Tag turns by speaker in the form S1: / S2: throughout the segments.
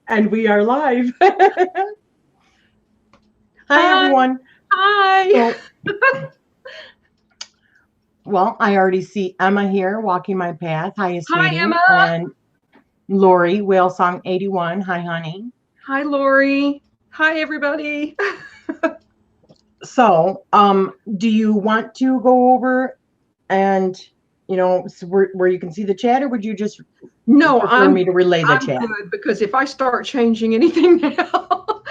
S1: And we are live. Hi,
S2: Hi.
S1: everyone.
S2: Hi.
S1: Well, I already see Emma here walking my path. Hi,
S2: Hi,
S1: sweetie.
S2: Emma.
S1: And Lori, Whale Song 81. Hi, honey.
S2: Hi, Lori. Hi, everybody.
S1: So, do you want to go over and, where you can see the chat, or would you just
S2: No,
S1: prefer me to relay the
S2: I'm
S1: chat?
S2: good because if I start changing anything now,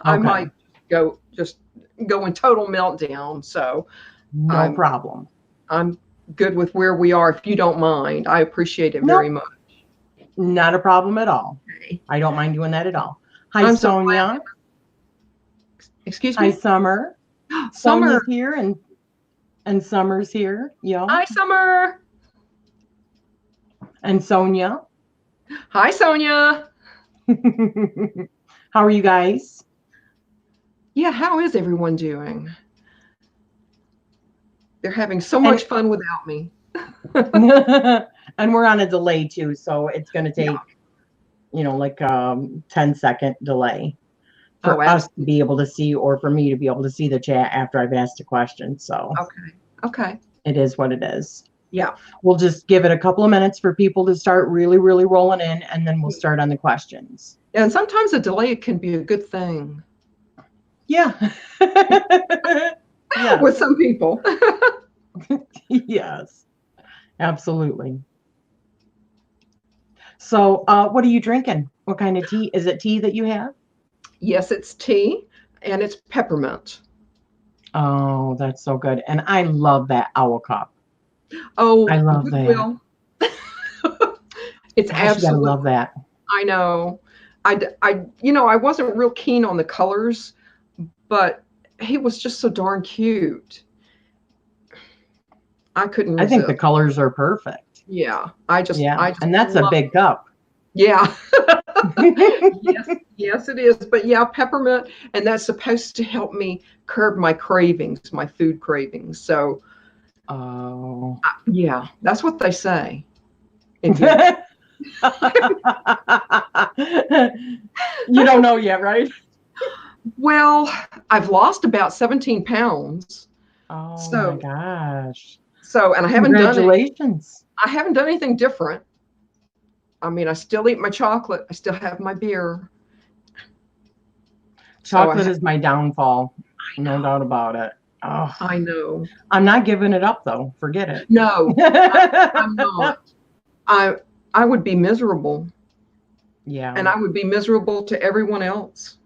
S2: I
S1: Okay.
S2: might go in total meltdown. So
S1: No problem.
S2: I'm good with where we are. If you don't mind, I appreciate it
S1: Nope.
S2: very much.
S1: Not a problem at all.
S2: Okay.
S1: I don't mind doing that at all. Hi,
S2: I'm
S1: Sonia.
S2: Excuse
S1: Hi,
S2: me.
S1: Summer.
S2: Summer.
S1: Sonia's here and Summer's here. Yeah.
S2: Hi, Summer.
S1: And Sonia.
S2: Hi, Sonia.
S1: How are you guys?
S2: Yeah, how is everyone doing? They're having so much fun without me.
S1: And we're on a delay too, so it's going to take, like 10-second delay for us to be able to see, or for me to be able to see the chat after I've asked a question. So
S2: okay,
S1: it is what it is.
S2: Yeah,
S1: we'll just give it a couple of minutes for people to start really rolling in, and then we'll start on the questions.
S2: And sometimes a delay can be a good thing.
S1: Yeah.
S2: Yeah. With some people.
S1: Yes, absolutely. So what are you drinking? What kind of tea? Is it tea that you have?
S2: Yes, it's tea, and it's peppermint.
S1: Oh, that's so good. And I love that owl cup.
S2: Oh,
S1: I love that.
S2: It's absolutely,
S1: you gotta love that.
S2: I know. I wasn't real keen on the colors, but he was just so darn cute. I couldn't resist.
S1: I think the colors are perfect.
S2: Yeah, I just
S1: and that's a big cup.
S2: Yeah. Yes, it is. But yeah, peppermint, and that's supposed to help me curb my cravings, my food cravings. So, yeah, that's what they say.
S1: You don't know yet, right?
S2: Well, I've lost about 17 pounds.
S1: Oh my gosh.
S2: So, and I haven't
S1: Congratulations.
S2: I haven't done anything different. I mean, I still eat my chocolate. I still have my beer.
S1: Chocolate is my downfall. No doubt about it. Oh,
S2: I know.
S1: I'm not giving it up though. Forget it.
S2: No, I'm not. I would be miserable.
S1: Yeah.
S2: And I would be miserable to everyone else.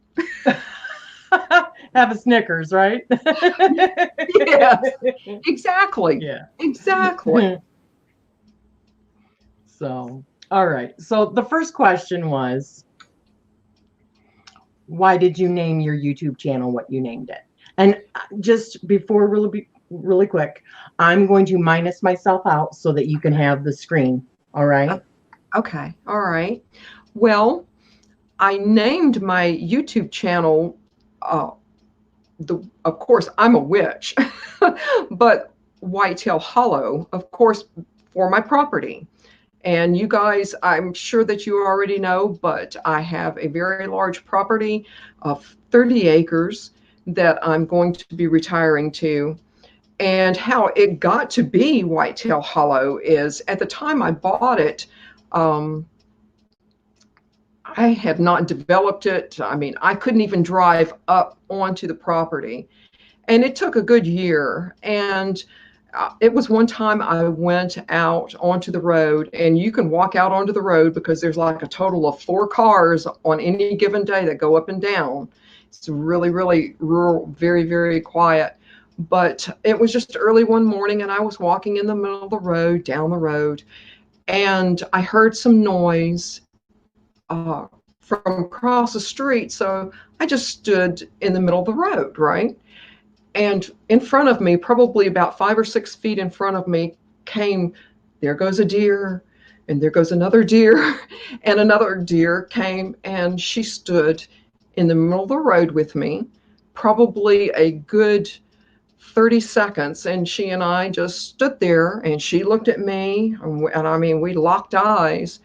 S1: Have a Snickers, right?
S2: Yes, exactly.
S1: Yeah.
S2: Exactly.
S1: So, all right. So the first question was, why did you name your YouTube channel what you named it? And just before really quick, I'm going to minus myself out so that you can have the screen. All right.
S2: Okay. All right. Well, I named my YouTube channel, of course, I'm a witch, but Whitetail Hollow, of course, for my property. And you guys, I'm sure that you already know, but I have a very large property of 30 acres that I'm going to be retiring to. And how it got to be Whitetail Hollow is, at the time I bought it, I had not developed it. I mean, I couldn't even drive up onto the property. And it took a good year. And it was one time I went out onto the road, and you can walk out onto the road because there's like a total of 4 cars on any given day that go up and down. It's really rural, very quiet. But it was just early one morning, and I was walking in the middle of the road, down the road, and I heard some noise from across the street. So I just stood in the middle of the road, right? And in front of me, probably about 5 or 6 feet in front of me, there goes a deer, and there goes another deer, and another deer came, and she stood in the middle of the road with me, probably a good 30 seconds. And she and I just stood there, and she looked at me, and I mean, we locked eyes,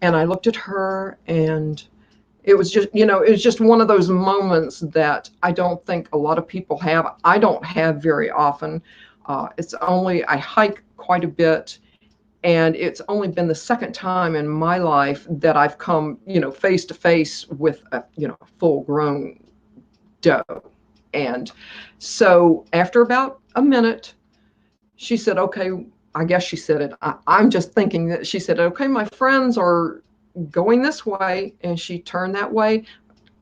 S2: and I looked at her, and It was just, it was just one of those moments that I don't think a lot of people have. I don't have very often. I hike quite a bit, and it's only been the second time in my life that I've come, face to face with a, full grown doe. And so after about a minute, she said, okay, I guess she said it. I'm just thinking that she said, okay, my friends are going this way. And she turned that way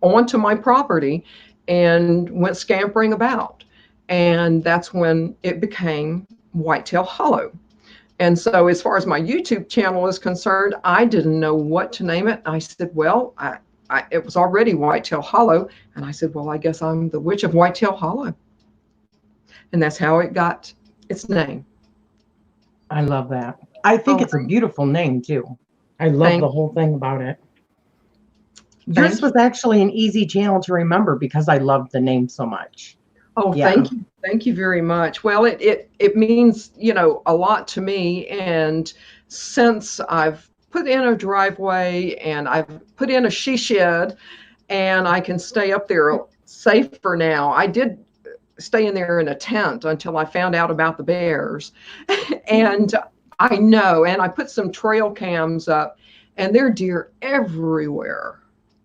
S2: onto my property and went scampering about. And that's when it became Whitetail Hollow. And so as far as my YouTube channel is concerned, I didn't know what to name it. I said, well, it was already Whitetail Hollow. And I said, well, I guess I'm the Witch of Whitetail Hollow. And that's how it got its name.
S1: I love that. I think it's a beautiful name too. I love the whole thing about it. Yours was actually an easy channel to remember because I loved the name so much.
S2: Oh, yeah. Thank you. Thank you very much. Well, it means, a lot to me. And since I've put in a driveway and I've put in a she shed and I can stay up there safer now. I did stay in there in a tent until I found out about the bears. And I know, and I put some trail cams up, and there are deer everywhere.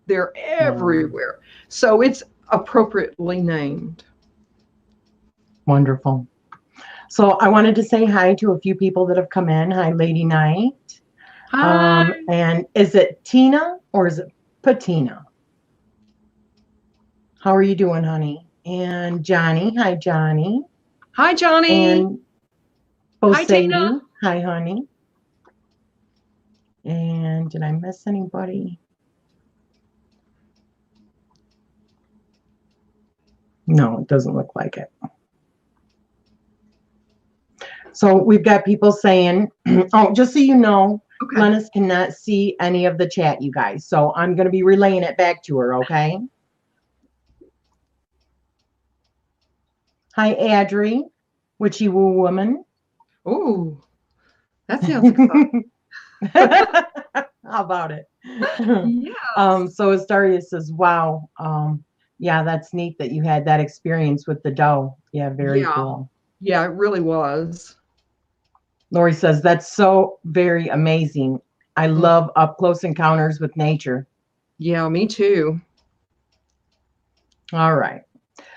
S2: They're everywhere. So it's appropriately named.
S1: Wonderful. So I wanted to say hi to a few people that have come in. Hi, Lady Knight.
S2: Hi.
S1: And is it Tina or is it Patina? How are you doing, honey? And Johnny. Hi, Johnny.
S2: Hi, Johnny.
S1: And
S2: hi, Tina.
S1: Hi, honey. And did I miss anybody? No, it doesn't look like it. So we've got people saying, oh, just so you know, Glynis cannot see any of the chat, you guys. So I'm going to be relaying it back to her, okay? Hi, Adri, Witchy Woo Woman.
S2: Ooh, that sounds exciting.
S1: How about it?
S2: Yeah.
S1: So Astaria says, wow. Yeah, that's neat that you had that experience with the doe. Yeah, very cool.
S2: Yeah, it really was.
S1: Lori says, that's so very amazing. I love up close encounters with nature.
S2: Yeah, me too.
S1: All right.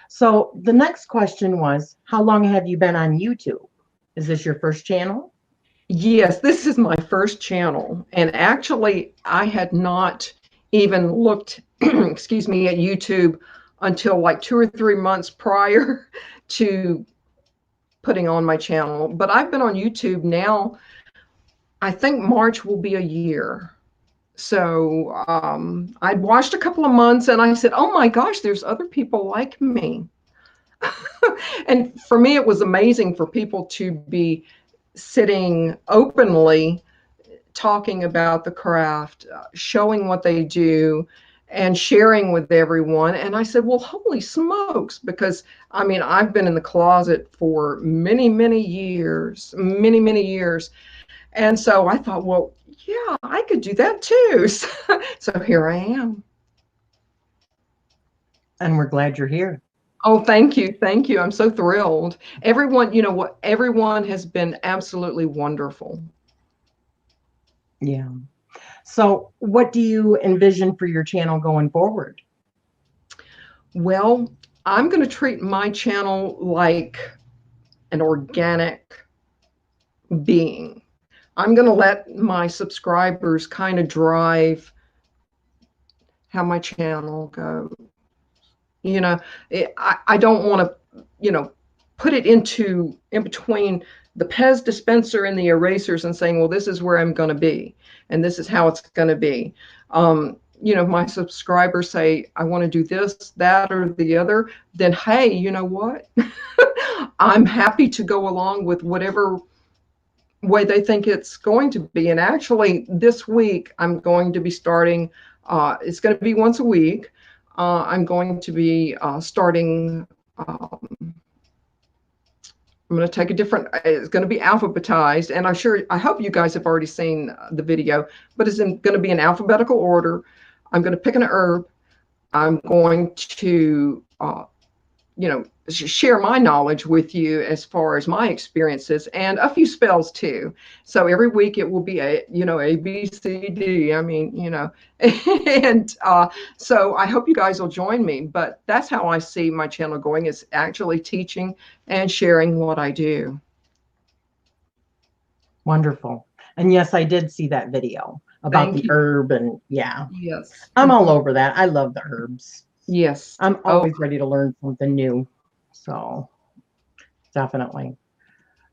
S1: So the next question was, how long have you been on YouTube? Is this your first channel?
S2: Yes, this is my first channel. And actually, I had not even looked, excuse me, at YouTube until like 2 or 3 months prior to putting on my channel. But I've been on YouTube now, I think March will be a year. So I'd watched a couple of months and I said, oh my gosh, there's other people like me. And for me, it was amazing for people to be sitting openly talking about the craft, showing what they do and sharing with everyone. And I said, well, holy smokes, because I mean, I've been in the closet for many, many years. And so I thought, well, yeah, I could do that too. So here I am.
S1: And we're glad you're here.
S2: Oh, thank you. Thank you. I'm so thrilled. Everyone, you know what? Everyone has been absolutely wonderful.
S1: Yeah. So what do you envision for your channel going forward?
S2: Well, I'm going to treat my channel like an organic being. I'm going to let my subscribers kind of drive how my channel goes. You know, I don't want to, put it in between the Pez dispenser and the erasers and saying, well, this is where I'm going to be and this is how it's going to be. My subscribers say, I want to do this, that, or the other, then, hey, you know what? I'm happy to go along with whatever way they think it's going to be. And actually, this week, I'm going to be starting, it's going to be once a week. I'm going to be starting, I'm going to take a different, it's going to be alphabetized. And I hope you guys have already seen the video, but it's going to be in alphabetical order. I'm going to pick an herb. I'm going to, share my knowledge with you as far as my experiences and a few spells too. So every week it will be A, B, C, D. I mean, and so I hope you guys will join me. But that's how I see my channel going, is actually teaching and sharing what I do.
S1: Wonderful. And yes, I did see that video about the herb, and yeah.
S2: Yes.
S1: I'm all over that. I love the herbs.
S2: Yes.
S1: I'm always ready to learn something new. So definitely.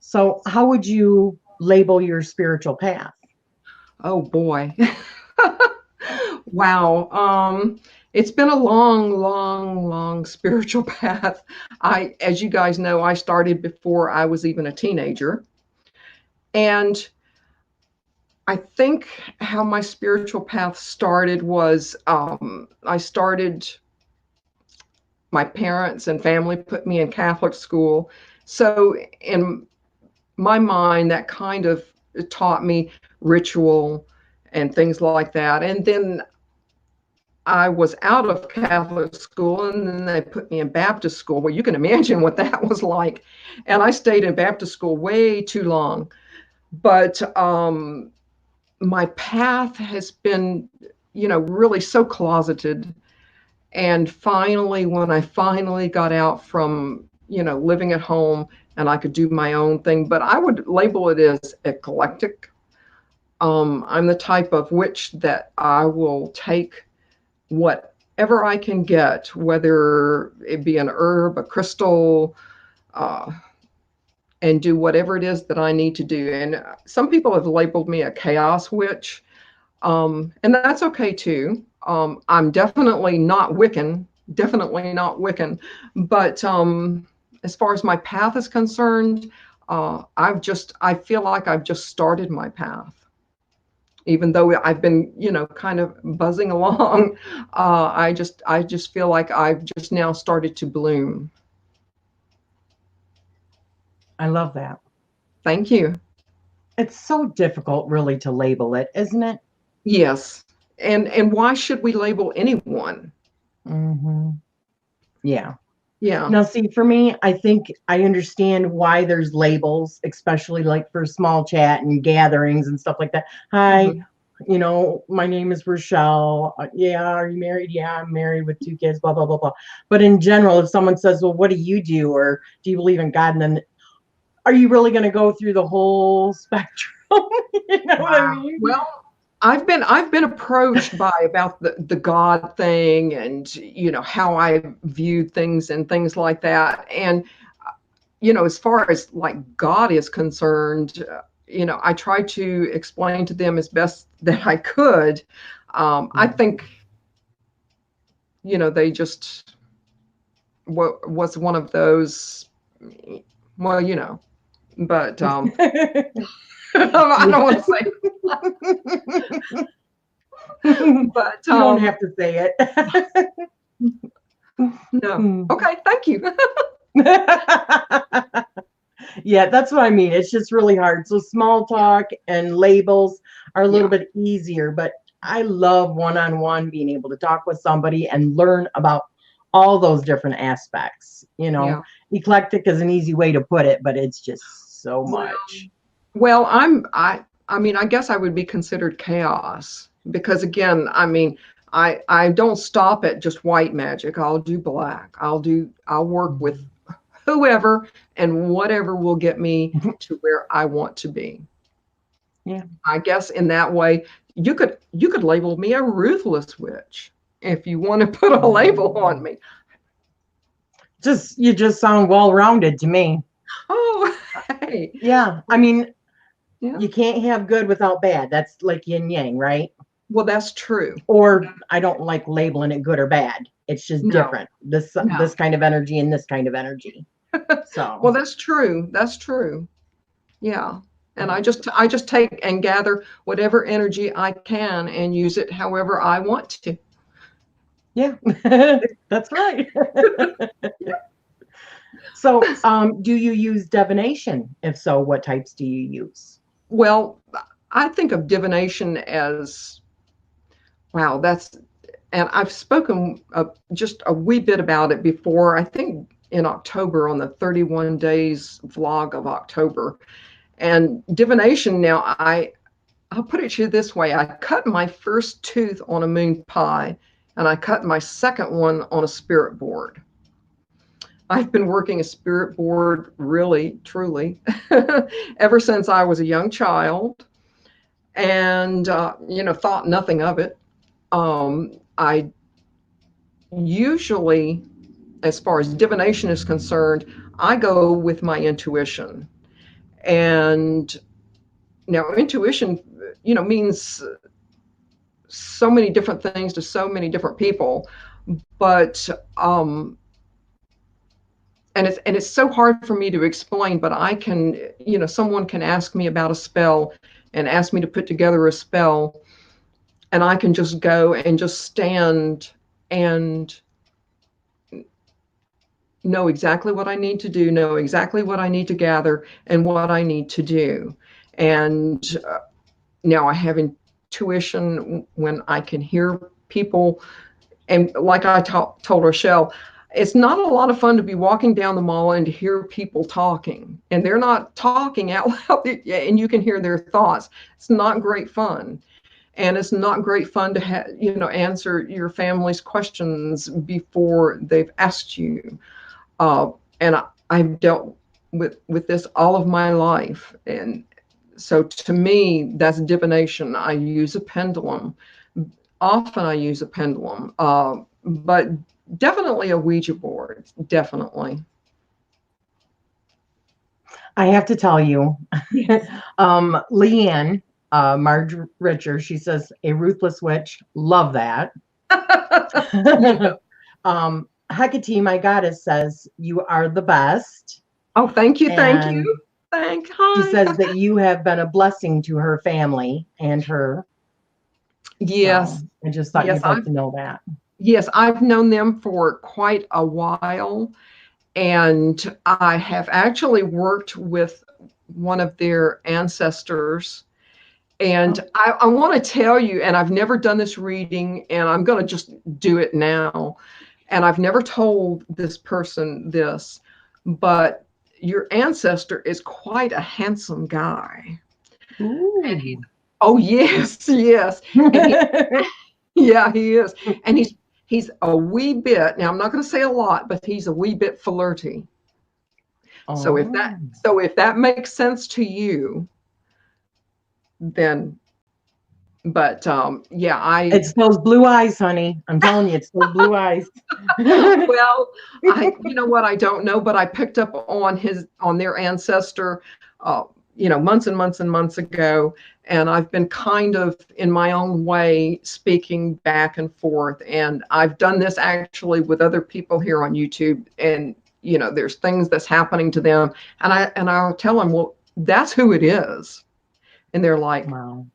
S1: So how would you label your spiritual path?
S2: Oh boy. Wow. It's been a long, long, long spiritual path. As you guys know, I started before I was even a teenager. And I think how my spiritual path started was my parents and family put me in Catholic school. So in my mind, that kind of taught me ritual and things like that. And then I was out of Catholic school, and then they put me in Baptist school. Well, you can imagine what that was like. And I stayed in Baptist school way too long. But my path has been, really so closeted. And finally, when I finally got out from, living at home, and I could do my own thing, but I would label it as eclectic. I'm the type of witch that I will take whatever I can get, whether it be an herb, a crystal, and do whatever it is that I need to do. And some people have labeled me a chaos witch, and that's okay too. I'm definitely not Wiccan, but as far as my path is concerned, I feel like I've just started my path. Even though I've been, kind of buzzing along, I just feel like I've just now started to bloom.
S1: I love that.
S2: Thank you.
S1: It's so difficult, really, to label it, isn't it?
S2: Yes. And why should we label anyone?
S1: Mm-hmm. Yeah.
S2: Yeah.
S1: Now, see, for me, I think I understand why there's labels, especially like for small chat and gatherings and stuff like that. Hi, my name is Rachele. Yeah, are you married? Yeah, I'm married with 2 kids, blah, blah, blah, blah. But in general, if someone says, well, what do you do? Or do you believe in God? And then are you really going to go through the whole spectrum? You know what I mean?
S2: Well, I've been approached by about the God thing, and how I viewed things and things like that. And as far as like God is concerned, I try to explain to them as best that I could. I think they just was one of those. Well, but I don't want to say. But
S1: you don't have to say it.
S2: No. Okay, thank you.
S1: Yeah, that's what I mean. It's just really hard. So small talk and labels are a little bit easier, but I love one-on-one, being able to talk with somebody and learn about all those different aspects. Eclectic is an easy way to put it, but it's just so much.
S2: Well, I guess I would be considered chaos, because again, I don't stop at just white magic. I'll do black. I'll work with whoever and whatever will get me to where I want to be.
S1: Yeah.
S2: I guess in that way, you could label me a ruthless witch if you want to put a label on me.
S1: You just sound well-rounded to me.
S2: Oh, hey.
S1: Yeah. You can't have good without bad. That's like yin yang, right?
S2: Well, that's true.
S1: Or I don't like labeling it good or bad. It's just different. This kind of energy and this kind of energy. So
S2: well, that's true. That's true. Yeah. And I just take and gather whatever energy I can and use it however I want to.
S1: Yeah, that's right. So, do you use divination? If so, what types do you use?
S2: Well, I think of divination as, wow, and I've spoken just a wee bit about it before, I think in October on the 31 days vlog of October. And divination, now I'll put it to you this way. I cut my first tooth on a moon pie, and I cut my second one on a spirit board. I've been working a spirit board really, truly, ever since I was a young child, and thought nothing of it. I usually, as far as divination is concerned, I go with my intuition. And now intuition, means so many different things to so many different people, but and it's so hard for me to explain, but I can, someone can ask me about a spell and ask me to put together a spell, and I can just go and just stand and know exactly what I need to do, know exactly what I need to gather and what I need to do. And now I have intuition when I can hear people. And like I told Rachele, it's not a lot of fun to be walking down the mall and to hear people talking, and they're not talking out loud, and you can hear their thoughts. It's not great fun. And it's not great fun to answer your family's questions before they've asked you. And I've dealt with this all of my life. And so to me, that's divination. I use a pendulum. Often I use a pendulum, but definitely a Ouija board, definitely.
S1: I have to tell you, Leanne, Marge Richer, she says, a ruthless witch. Love that. Hecate, my goddess, says, you are the best.
S2: Oh, thank you. Thank you. Hi.
S1: She says that you have been a blessing to her family and her.
S2: Yes.
S1: So I just thought you'd like to know that.
S2: Yes, I've known them for quite a while. And I have actually worked with one of their ancestors. And I want to tell you, and I've never done this reading, and I'm going to just do it now. And I've never told this person this, but your ancestor is quite a handsome guy.
S1: Ooh.
S2: Oh, yes, yes. Yeah, he is. And he's a wee bit, now I'm not going to say a lot, but he's a wee bit flirty. Oh. So if that makes sense to you, then, but yeah,
S1: it's those blue eyes, honey. I'm telling you, it's those blue eyes.
S2: Well, you know what, I don't know, but I picked up on their ancestor, months and months and months ago. And I've been kind of in my own way speaking back and forth. And I've done this actually with other people here on YouTube. And, there's things that's happening to them. And I'll tell them, well, that's who it is. And they're like, wow,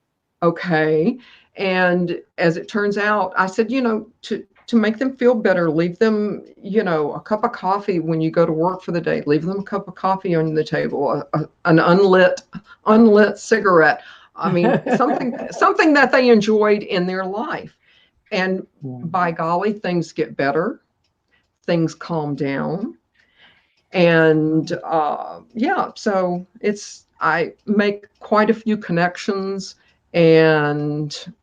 S2: okay. And as it turns out, I said, to make them feel better, leave them, a cup of coffee when you go to work for the day. Leave them a cup of coffee on the table, an unlit cigarette. I mean, something that they enjoyed in their life. And by golly, things get better. Things calm down. And so I make quite a few connections. And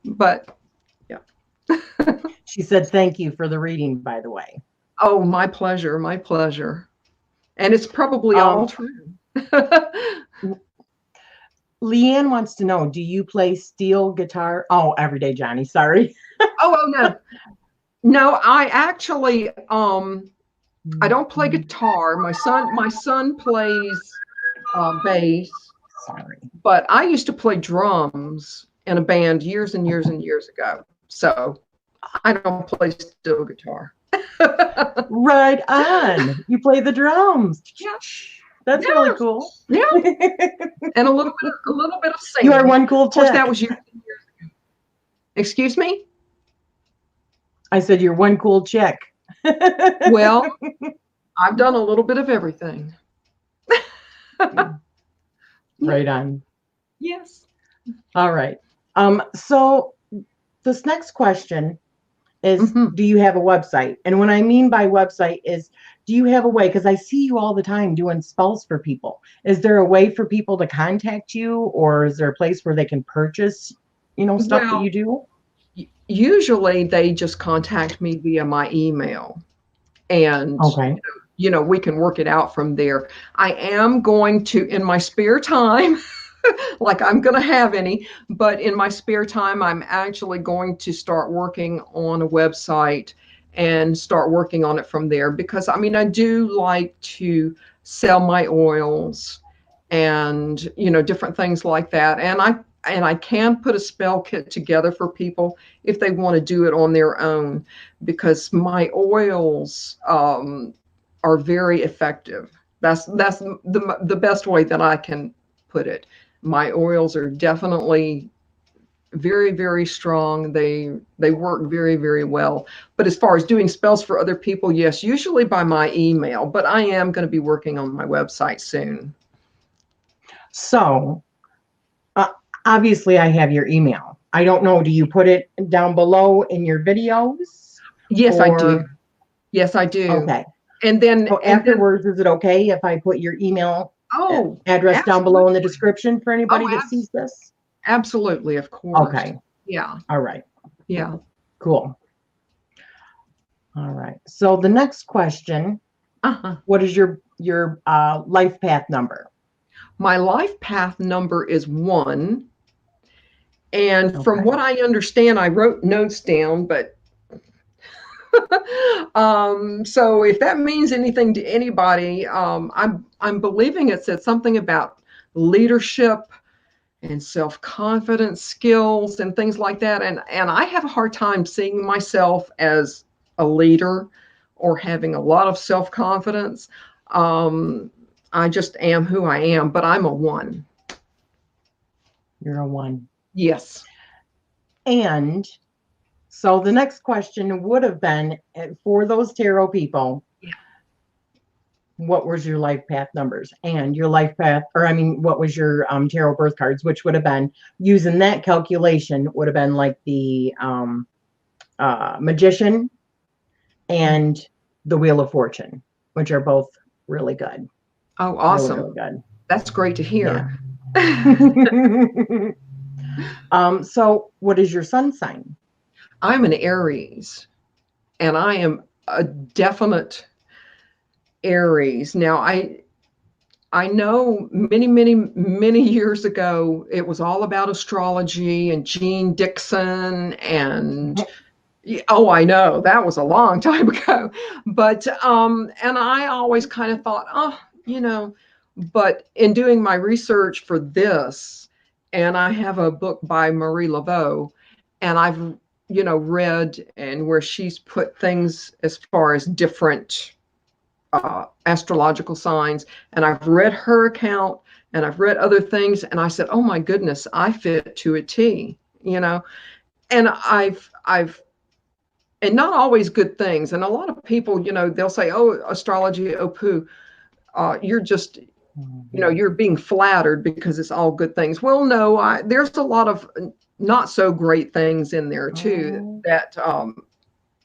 S2: but
S1: she said, thank you for the reading, by the way.
S2: Oh, my pleasure. My pleasure. And it's probably all true.
S1: Leanne wants to know, do you play steel guitar? Oh, everyday Johnny, sorry.
S2: No. No, I actually, I don't play guitar. My son plays bass.
S1: Sorry.
S2: But I used to play drums in a band years and years and years ago. So I don't play steel guitar.
S1: Right on. You play the drums.
S2: Yeah.
S1: That's really cool.
S2: Yeah. And a little bit of singing.
S1: You are one cool chick.
S2: Of course, that was years ago. Excuse me?
S1: I said you're one cool chick.
S2: Well, I've done a little bit of everything.
S1: Right on.
S2: Yes.
S1: All right. So this next question is, do you have a website? And what I mean by website is, do you have a way, because I see you all the time doing spells for people. Is there a way for people to contact you, or is there a place where they can purchase, stuff that you do?
S2: Usually they just contact me via my email, and
S1: okay.
S2: We can work it out from there. I am going to, in my spare time, like I'm going to have any, but in my spare time, I'm actually going to start working on a website and start working on it from there, because I do like to sell my oils and, different things like that. And I can put a spell kit together for people if they want to do it on their own, because my oils are very effective. That's the best way that I can put it. My oils are definitely very, very strong. They work very, very well. But as far as doing spells for other people, yes, usually by my email. But I am going to be working on my website soon.
S1: So, obviously, I have your email. I don't know. Do you put it down below in your videos?
S2: Yes, I do. Yes, I do.
S1: Okay.
S2: And then
S1: afterwards, is it okay if I put your email address down below in the description for anybody that sees this?
S2: Absolutely, of course.
S1: Okay.
S2: Yeah.
S1: All right.
S2: Yeah.
S1: Cool. All right. So the next question, what is your life path number?
S2: My life path number is 1. And from what I understand, I wrote notes down, but so if that means anything to anybody, I'm believing it said something about leadership and self-confidence skills and things like that. And I have a hard time seeing myself as a leader or having a lot of self-confidence. I just am who I am, but I'm a 1.
S1: You're a 1.
S2: Yes.
S1: And so the next question would have been, for those tarot people, what was your life path numbers and your life path, what was your tarot birth cards, which would have been, using that calculation, would have been like the Magician and the Wheel of Fortune, which are both really good.
S2: Oh, awesome.
S1: Really, really good.
S2: That's great to hear.
S1: Yeah. So what is your sun sign?
S2: I'm an Aries, and I am a definite Aries. Now, I know many years ago, it was all about astrology and Jean Dixon and I know that was a long time ago, but and I always kind of thought, but in doing my research for this, and I have a book by Marie Laveau, and I've read and where she's put things as far as different astrological signs, and I've read her account and I've read other things, and I said, oh my goodness, I fit to a T, and I've and not always good things. And a lot of people, they'll say, oh, astrology, oh poo, you're just, you're being flattered because it's all good things. Well, no, there's a lot of not so great things in there too, that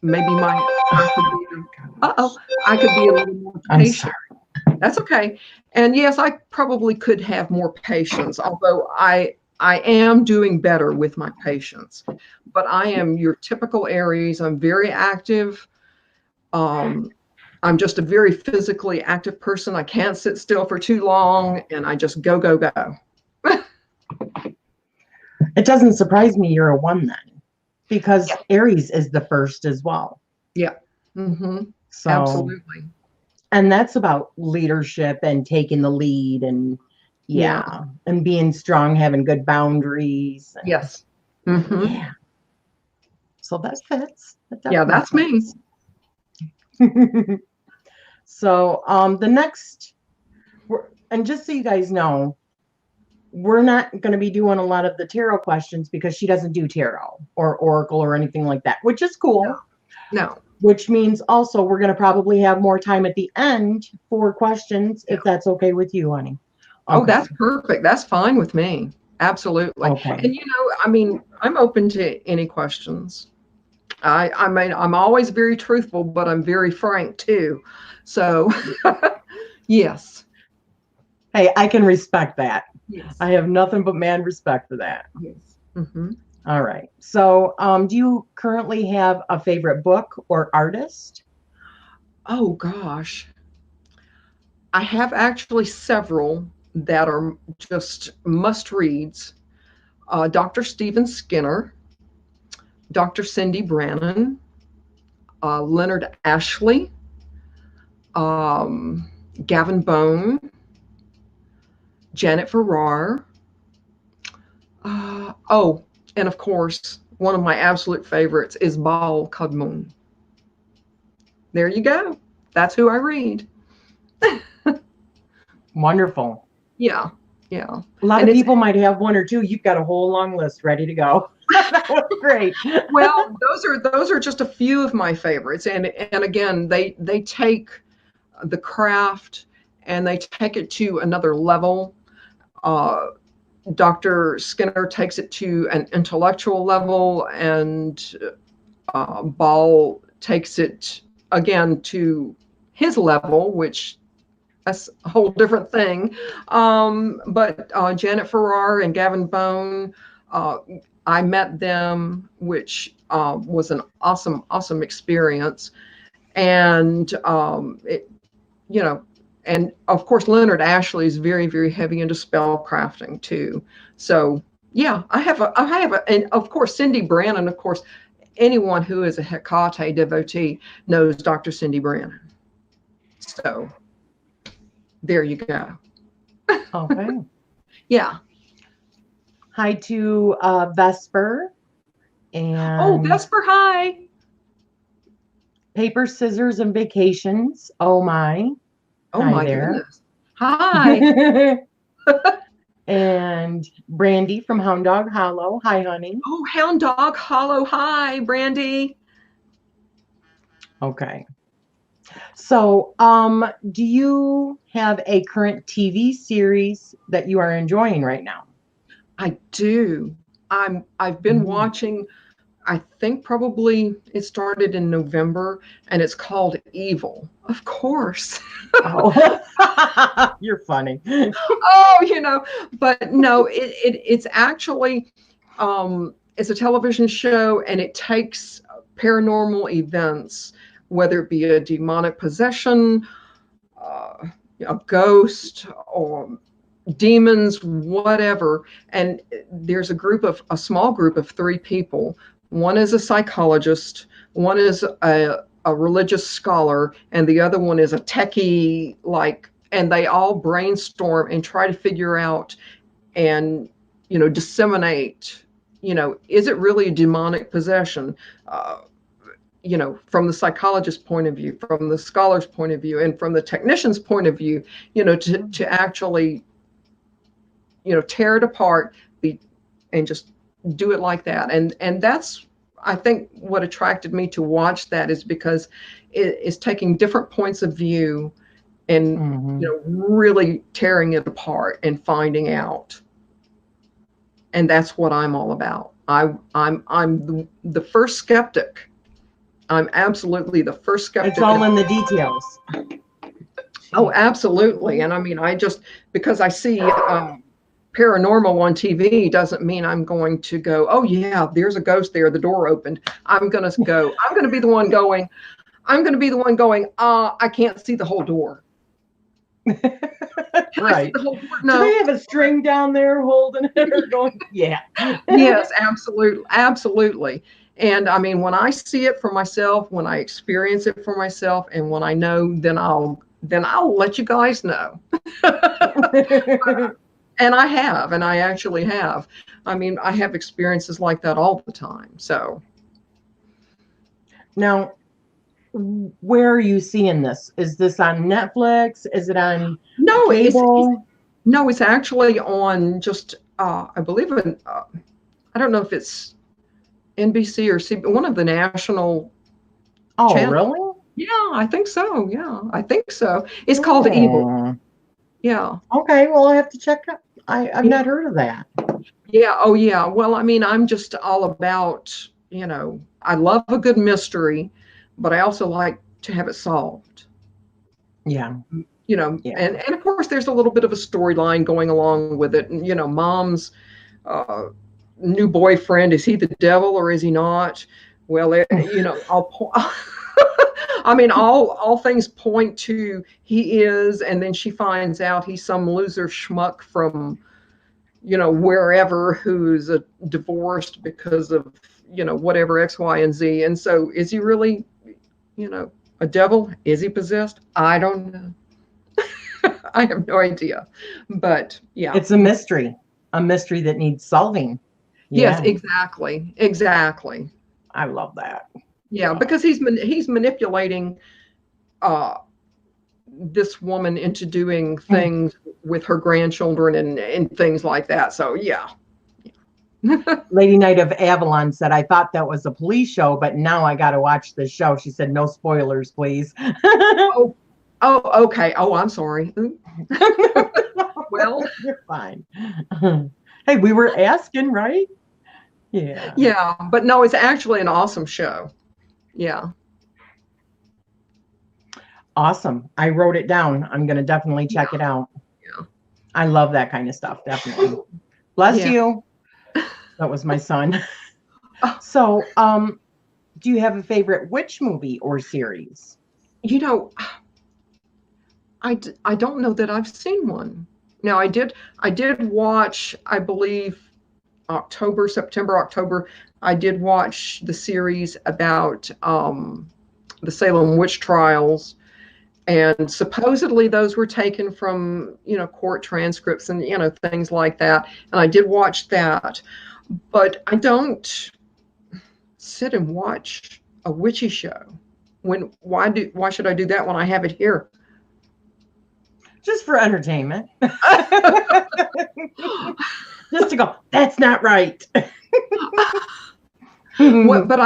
S2: maybe I could be a little more patient. That's okay. And yes, I probably could have more patience, although I am doing better with my patience. But I am your typical Aries. I'm very active. I'm just a very physically active person. I can't sit still for too long, and I just go, go, go.
S1: It doesn't surprise me you're a 1 then, because Aries is the first as well.
S2: Yeah. Mm-hmm.
S1: So, absolutely. And that's about leadership and taking the lead and and being strong, having good boundaries. And,
S2: yes. Mm-hmm.
S1: Yeah. So that fits.
S2: That's me.
S1: So the next, and just so you guys know, we're not going to be doing a lot of the tarot questions because she doesn't do tarot or oracle or anything like that, which is cool.
S2: No.
S1: Which means also we're going to probably have more time at the end for questions, if that's okay with you, honey.
S2: Okay. Oh, that's perfect. That's fine with me. Absolutely.
S1: Okay.
S2: And I'm open to any questions. I mean, I'm always very truthful, but I'm very frank too. So, yes.
S1: Hey, I can respect that.
S2: Yes.
S1: I have nothing but mad respect for that.
S2: Yes. Mm-hmm.
S1: All right. So, do you currently have a favorite book or artist?
S2: Oh gosh. I have actually several that are just must reads. Dr. Stephen Skinner, Dr. Cindy Brannon, Leonard Ashley, um, Gavin Bone, Janet Farrar. Oh, and of course, one of my absolute favorites is Baal Kadmon. There you go. That's who I read.
S1: Wonderful.
S2: Yeah. Yeah.
S1: A lot of people might have one or two. You've got a whole long list ready to go. That was great.
S2: Well, those are just a few of my favorites. And again, they take the craft and they take it to another level. Dr. Skinner takes it to an intellectual level, and Ball takes it again to his level, which that's a whole different thing. But Janet Farrar and Gavin Bone, I met them, which was an awesome experience. And it, you know, and of course Leonard Ashley is very heavy into spell crafting too. So yeah, I have a, and of course Cindy Brannon. Of course, anyone who is a Hecate devotee knows Dr. Cindy Brannon. So there you go.
S1: Okay.
S2: Yeah.
S1: Hi to Vesper. And
S2: Vesper, hi.
S1: Paper, Scissors, and Vacations. Oh my.
S2: Oh
S1: hi
S2: my
S1: there.
S2: goodness. Hi.
S1: And Brandy from Hound Dog Hollow. Hi, honey.
S2: Oh, Hound Dog Hollow. Hi, Brandy.
S1: Okay. So, do you have a current TV series that you are enjoying right now?
S2: I do. I've been watching, I think probably it started in November, and it's called Evil. Of course.
S1: Oh, you're funny.
S2: Oh, but no, it's actually it's a television show, and it takes paranormal events, whether it be a demonic possession, a ghost, or demons, whatever. And there's a small group of 3 people. One is a psychologist, one is a religious scholar, and the other one is a techie, and they all brainstorm and try to figure out and, disseminate, is it really a demonic possession? From the psychologist's point of view, from the scholar's point of view, and from the technician's point of view, to actually, tear it apart, and just do it like that. And that's, I think, what attracted me to watch that, is because it is taking different points of view and really tearing it apart and finding out. And that's what I'm all about. I'm the first skeptic. I'm absolutely the first skeptic.
S1: It's all in the details.
S2: Oh, absolutely. And I mean, because I see paranormal on TV doesn't mean I'm going to go, oh yeah, there's a ghost there, the door opened. I'm going to be the one going, I can't see the whole door.
S1: Right.
S2: The whole door? No.
S1: Do they have a string down there holding it or going? Yeah.
S2: Yes, absolutely. And I mean, when I see it for myself, when I experience it for myself, and when I know, then I'll let you guys know. And I actually have. I mean, I have experiences like that all the time. So
S1: now, where are you seeing this? Is this on Netflix? Is it on cable?
S2: No, it's actually on just, I believe, I don't know if it's NBC or CBS, one of the national channels.
S1: Really?
S2: Yeah, I think so. Yeah, I think so. It's called Evil. Yeah.
S1: Okay, well, I have to check it. I've not heard of that.
S2: Yeah. Oh, yeah. Well, I mean, I'm just all about, I love a good mystery, but I also like to have it solved.
S1: Yeah. Yeah.
S2: And of course, there's a little bit of a storyline going along with it. And, mom's uh, new boyfriend, is he the devil or is he not? Well, I mean, all things point to he is, and then she finds out he's some loser schmuck from, wherever, who's divorced because of, whatever X, Y, and Z. And so, is he really, a devil? Is he possessed? I don't know. I have no idea, but yeah,
S1: it's a mystery that needs solving.
S2: Yes,
S1: Yeah.
S2: exactly.
S1: I love that.
S2: Yeah, because he's manipulating uh, this woman into doing things with her grandchildren and things like that. So yeah.
S1: Lady Knight of Avalon said, I thought that was a police show, but now I got to watch this show. She said, no spoilers, please.
S2: Oh, okay. Oh, I'm sorry. Well,
S1: you're fine. Hey, we were asking, right? Yeah.
S2: Yeah, but no, it's actually an awesome show. Yeah.
S1: Awesome. I wrote it down. I'm going to definitely check it out.
S2: Yeah.
S1: I love that kind of stuff. Definitely. Bless you. That was my son. So, do you have a favorite witch movie or series?
S2: I don't know that I've seen one. Now I did watch, I believe, September, October. I did watch the series about the Salem witch trials, and supposedly those were taken from court transcripts and things like that. And I did watch that, but I don't sit and watch a witchy show. Why should I do that when I have it here?
S1: Just for entertainment. Just to go, that's not right.
S2: But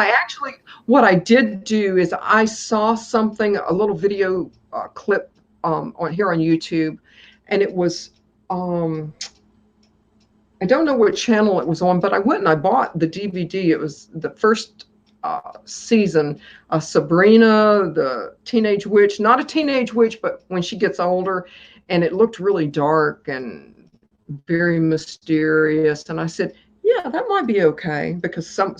S2: what I did do is I saw something, a little video clip on YouTube, and it was, I don't know what channel it was on, but I went and I bought the DVD. It was the first season, Sabrina, the teenage witch, not a teenage witch, but when she gets older, and it looked really dark and very mysterious. And I said, yeah, that might be okay, because some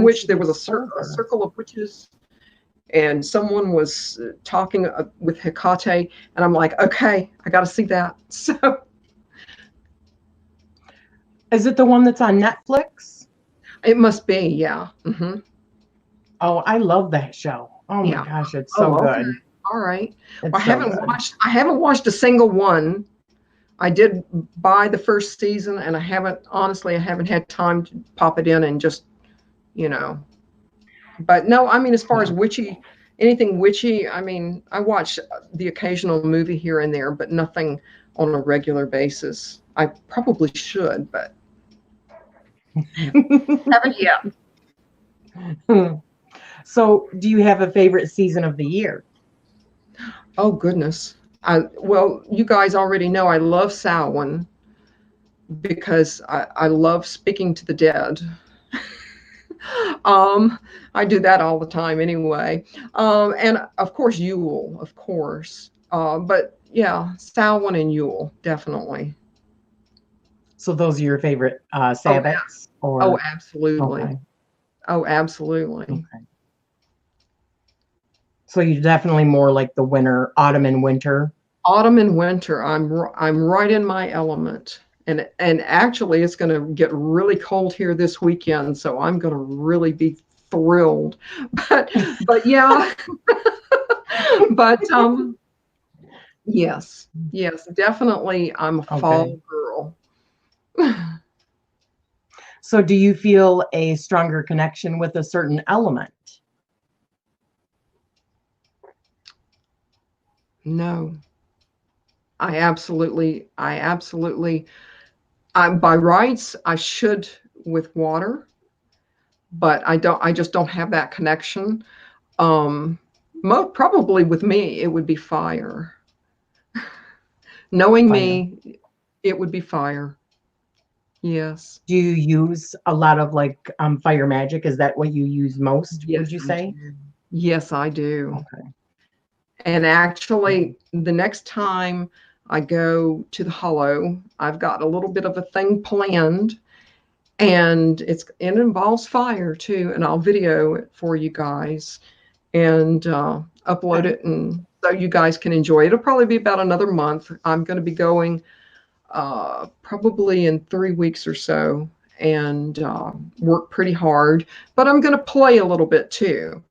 S2: witch, there was a circle of witches, and someone was talking with Hecate, and I'm like, okay, I got to see that. So,
S1: is it the one that's on Netflix?
S2: It must be, yeah. Mm-hmm.
S1: Oh, I love that show. Oh my gosh, it's so good.
S2: All right. Well, I haven't watched a single one. I did buy the first season, and I haven't had time to pop it in and just, But no, I mean, as far as anything witchy, I mean, I watch the occasional movie here and there, but nothing on a regular basis. I probably should, but haven't yet.
S1: So, do you have a favorite season of the year?
S2: Oh, goodness. Well, you guys already know I love Samhain, because I love speaking to the dead. I do that all the time anyway. And of course, Yule, of course. But yeah, Samhain and Yule, definitely.
S1: So those are your favorite Sabbaths?
S2: Oh, absolutely. Okay. Oh, absolutely.
S1: Okay. So you're definitely more like the autumn and winter.
S2: Autumn and winter. I'm right in my element. And actually, it's going to get really cold here this weekend, so I'm going to really be thrilled. But yeah. But yes, definitely, I'm a fall girl.
S1: So do you feel a stronger connection with a certain element?
S2: No. I absolutely, by rights, I should with water, but I just don't have that connection. Probably with me, it would be fire. Knowing me, it would be fire. Yes.
S1: Do you use a lot of like fire magic? Is that what you use most,
S2: Yes,
S1: would you say?
S2: Yes, I do.
S1: Okay.
S2: And actually, the next time I go to the Hollow, I've got a little bit of a thing planned, and it involves fire too, and I'll video it for you guys and upload it, and so you guys can enjoy it. It'll probably be about another month. I'm going to be going probably in 3 weeks or so, and work pretty hard, but I'm going to play a little bit too.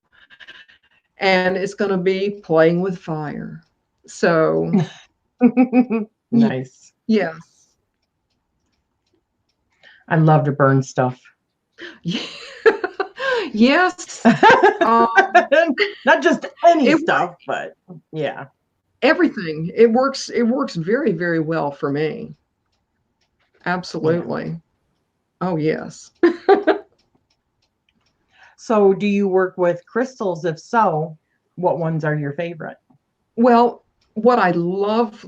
S2: And it's going to be playing with fire. So,
S1: Nice.
S2: yes.
S1: I love to burn stuff.
S2: Yes.
S1: Not just any stuff, but yeah.
S2: Everything. It works very, very well for me. Absolutely. Yeah. Oh, yes.
S1: So do you work with crystals? If so, what ones are your favorite?
S2: Well, what I love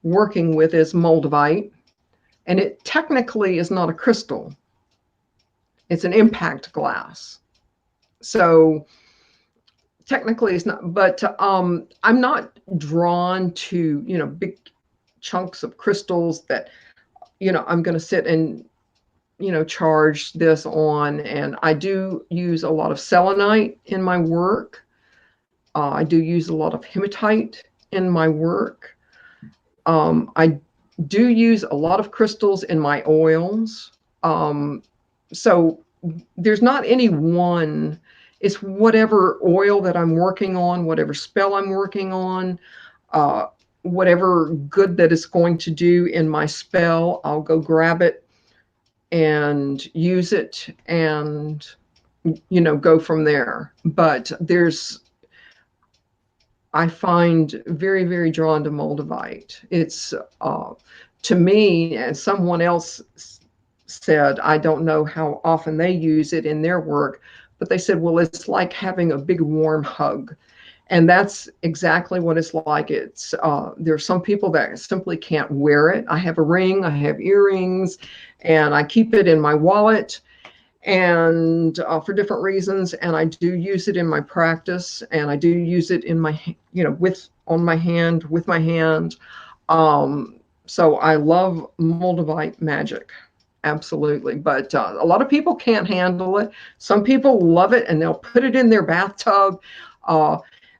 S2: working with is Moldavite. And it technically is not a crystal. It's an impact glass. So technically it's not, but I'm not drawn to, big chunks of crystals that, I'm going to sit and, charge this on. And I do use a lot of selenite in my work. I do use a lot of hematite in my work. I do use a lot of crystals in my oils. So there's not any one. It's whatever oil that I'm working on, whatever spell I'm working on, whatever good that it's going to do in my spell, I'll go grab it and use it and, go from there. But I find very, very drawn to Moldavite. It's, to me, as someone else said, I don't know how often they use it in their work, but they said, well, it's like having a big warm hug. And that's exactly what it's like. It's there's some people that simply can't wear it. I have a ring, I have earrings, and I keep it in my wallet, and for different reasons. And I do use it in my practice, and I do use it in my, on my hand, with my hand. So I love Moldavite magic. Absolutely. But a lot of people can't handle it. Some people love it and they'll put it in their bathtub.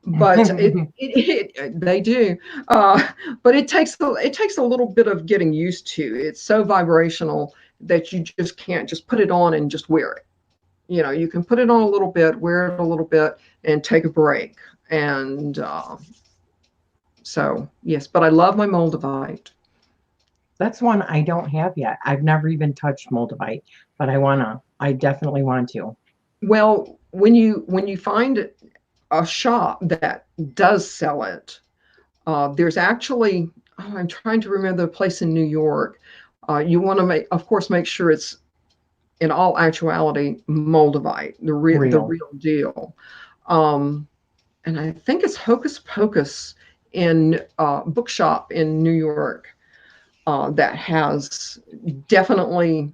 S2: But they do. But it takes a little bit of getting used to. It's so vibrational that you just can't just put it on and just wear it. You can put it on a little bit, wear it a little bit, and take a break. And so, yes, but I love my Moldavite.
S1: That's one I don't have yet. I've never even touched Moldavite, but I definitely want to.
S2: Well, when you find a shop that does sell it, there's actually, I'm trying to remember the place in New York. You want to of course, make sure it's in all actuality Moldavite, the real deal. And I think it's Hocus Pocus in bookshop in New York. That has definitely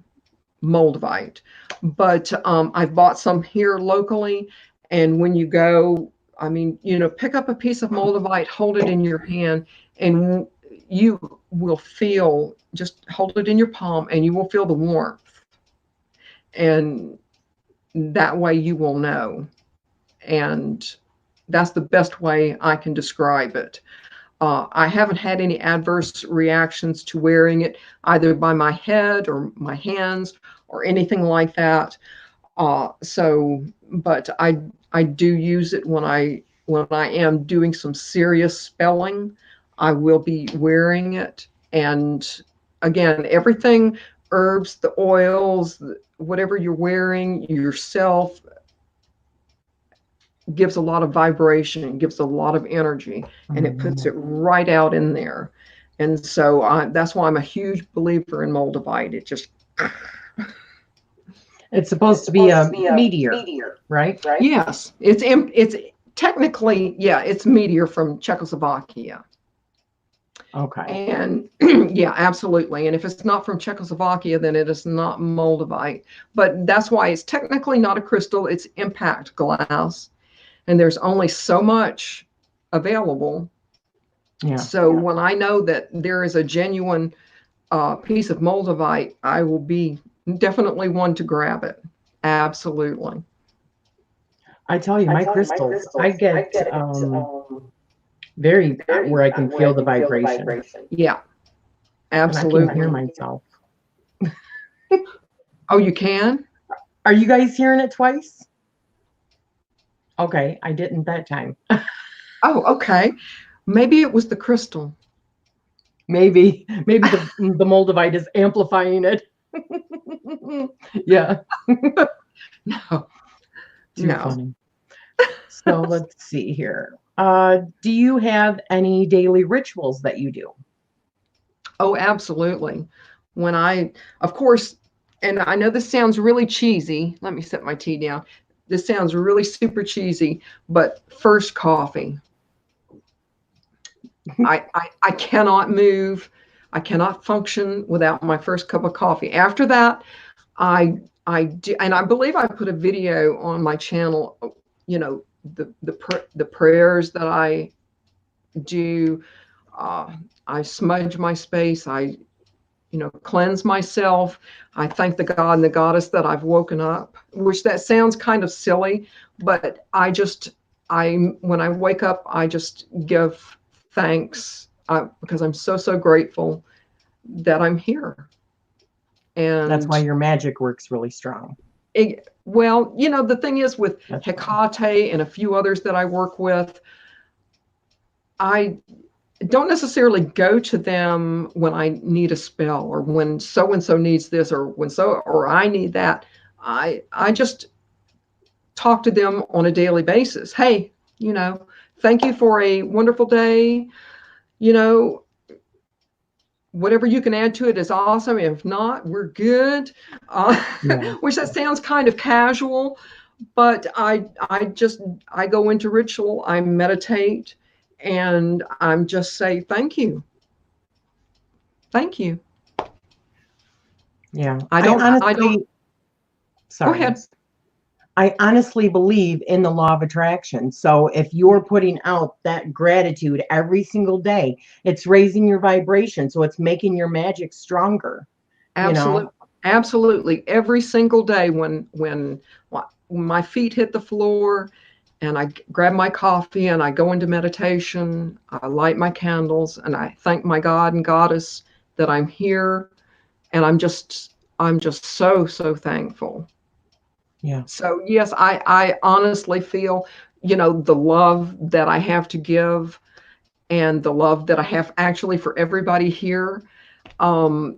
S2: Moldavite, but I've bought some here locally. And when you go, pick up a piece of Moldavite, hold it in your hand, and you will feel, just hold it in your palm, and you will feel the warmth. And that way you will know. And that's the best way I can describe it. I haven't had any adverse reactions to wearing it, either by my head or my hands or anything like that. But I do use it when I am doing some serious spelling. I will be wearing it. And again, everything, herbs, the oils, whatever you're wearing yourself, gives a lot of vibration, gives a lot of energy, and it puts it right out in there. And so that's why I'm a huge believer in Moldavite. It just
S1: it's supposed to be a meteor, right?
S2: Yes, it's technically, yeah, it's meteor from Czechoslovakia.
S1: Okay.
S2: And yeah, absolutely. And if it's not from Czechoslovakia, then it is not Moldavite. But that's why it's technically not a crystal, it's impact glass. And there's only so much available.
S1: Yeah.
S2: So when I know that there is a genuine piece of Moldavite, I will be definitely one to grab it. Absolutely.
S1: I tell you, my crystals, I get very where I can feel the vibration.
S2: Yeah,
S1: And I
S2: absolutely.
S1: can hear myself.
S2: Oh, you can?
S1: Are you guys hearing it twice? Okay, I didn't that time.
S2: Oh, okay. Maybe it was the crystal.
S1: Maybe the Moldavite is amplifying it. Yeah.
S2: No.
S1: Too funny. So let's see here. Do you have any daily rituals that you do?
S2: Oh, absolutely. When of course, and I know this sounds really cheesy. Let me set my tea down. This sounds really super cheesy, but first coffee. I cannot move. I cannot function without my first cup of coffee. After that, I do, and I believe I put a video on my channel. You know, the prayers that I do. I smudge my space. I cleanse myself. I thank the God and the goddess that I've woken up. Which that sounds kind of silly, but when I wake up, I just give thanks because I'm so grateful that I'm here. And
S1: that's why your magic works really strong.
S2: Well, the thing is with Hecate and a few others that I work with, I don't necessarily go to them when I need a spell or when so-and-so needs this or I need that. I just talk to them on a daily basis. Hey, thank you for a wonderful day. Whatever you can add to it is awesome. If not, we're good. Which that sounds kind of casual, but I go into ritual, I meditate, and I'm just say thank you. Thank you.
S1: Yeah.
S2: I don't.
S1: Sorry.
S2: Go ahead.
S1: I honestly believe in the law of attraction. So if you're putting out that gratitude every single day, it's raising your vibration. So it's making your magic stronger.
S2: Absolutely. Absolutely. Every single day when my feet hit the floor and I grab my coffee and I go into meditation, I light my candles and I thank my God and goddess that I'm here. And I'm just so thankful.
S1: Yeah.
S2: So yes, I honestly feel, the love that I have to give and the love that I have actually for everybody here. I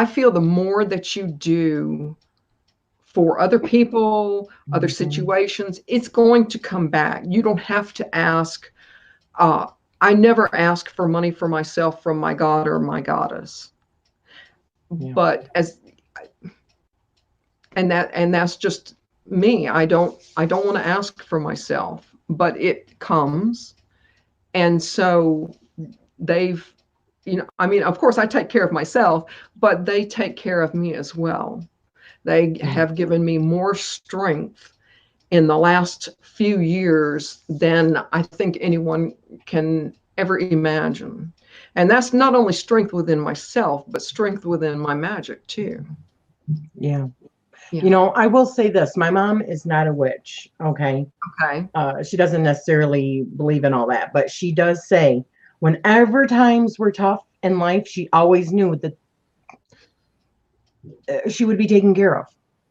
S2: feel the more that you do for other people, other situations, it's going to come back. You don't have to ask. I never ask for money for myself from my God or my goddess. Yeah. But that's just me. I don't want to ask for myself, but it comes. And so they've, of course I take care of myself, but they take care of me as well. They have given me more strength in the last few years than I think anyone can ever imagine. And that's not only strength within myself, but strength within my magic too.
S1: Yeah. I will say this. My mom is not a witch. Okay.
S2: Okay.
S1: She doesn't necessarily believe in all that, but she does say whenever times were tough in life, she always knew that she would be taken care of.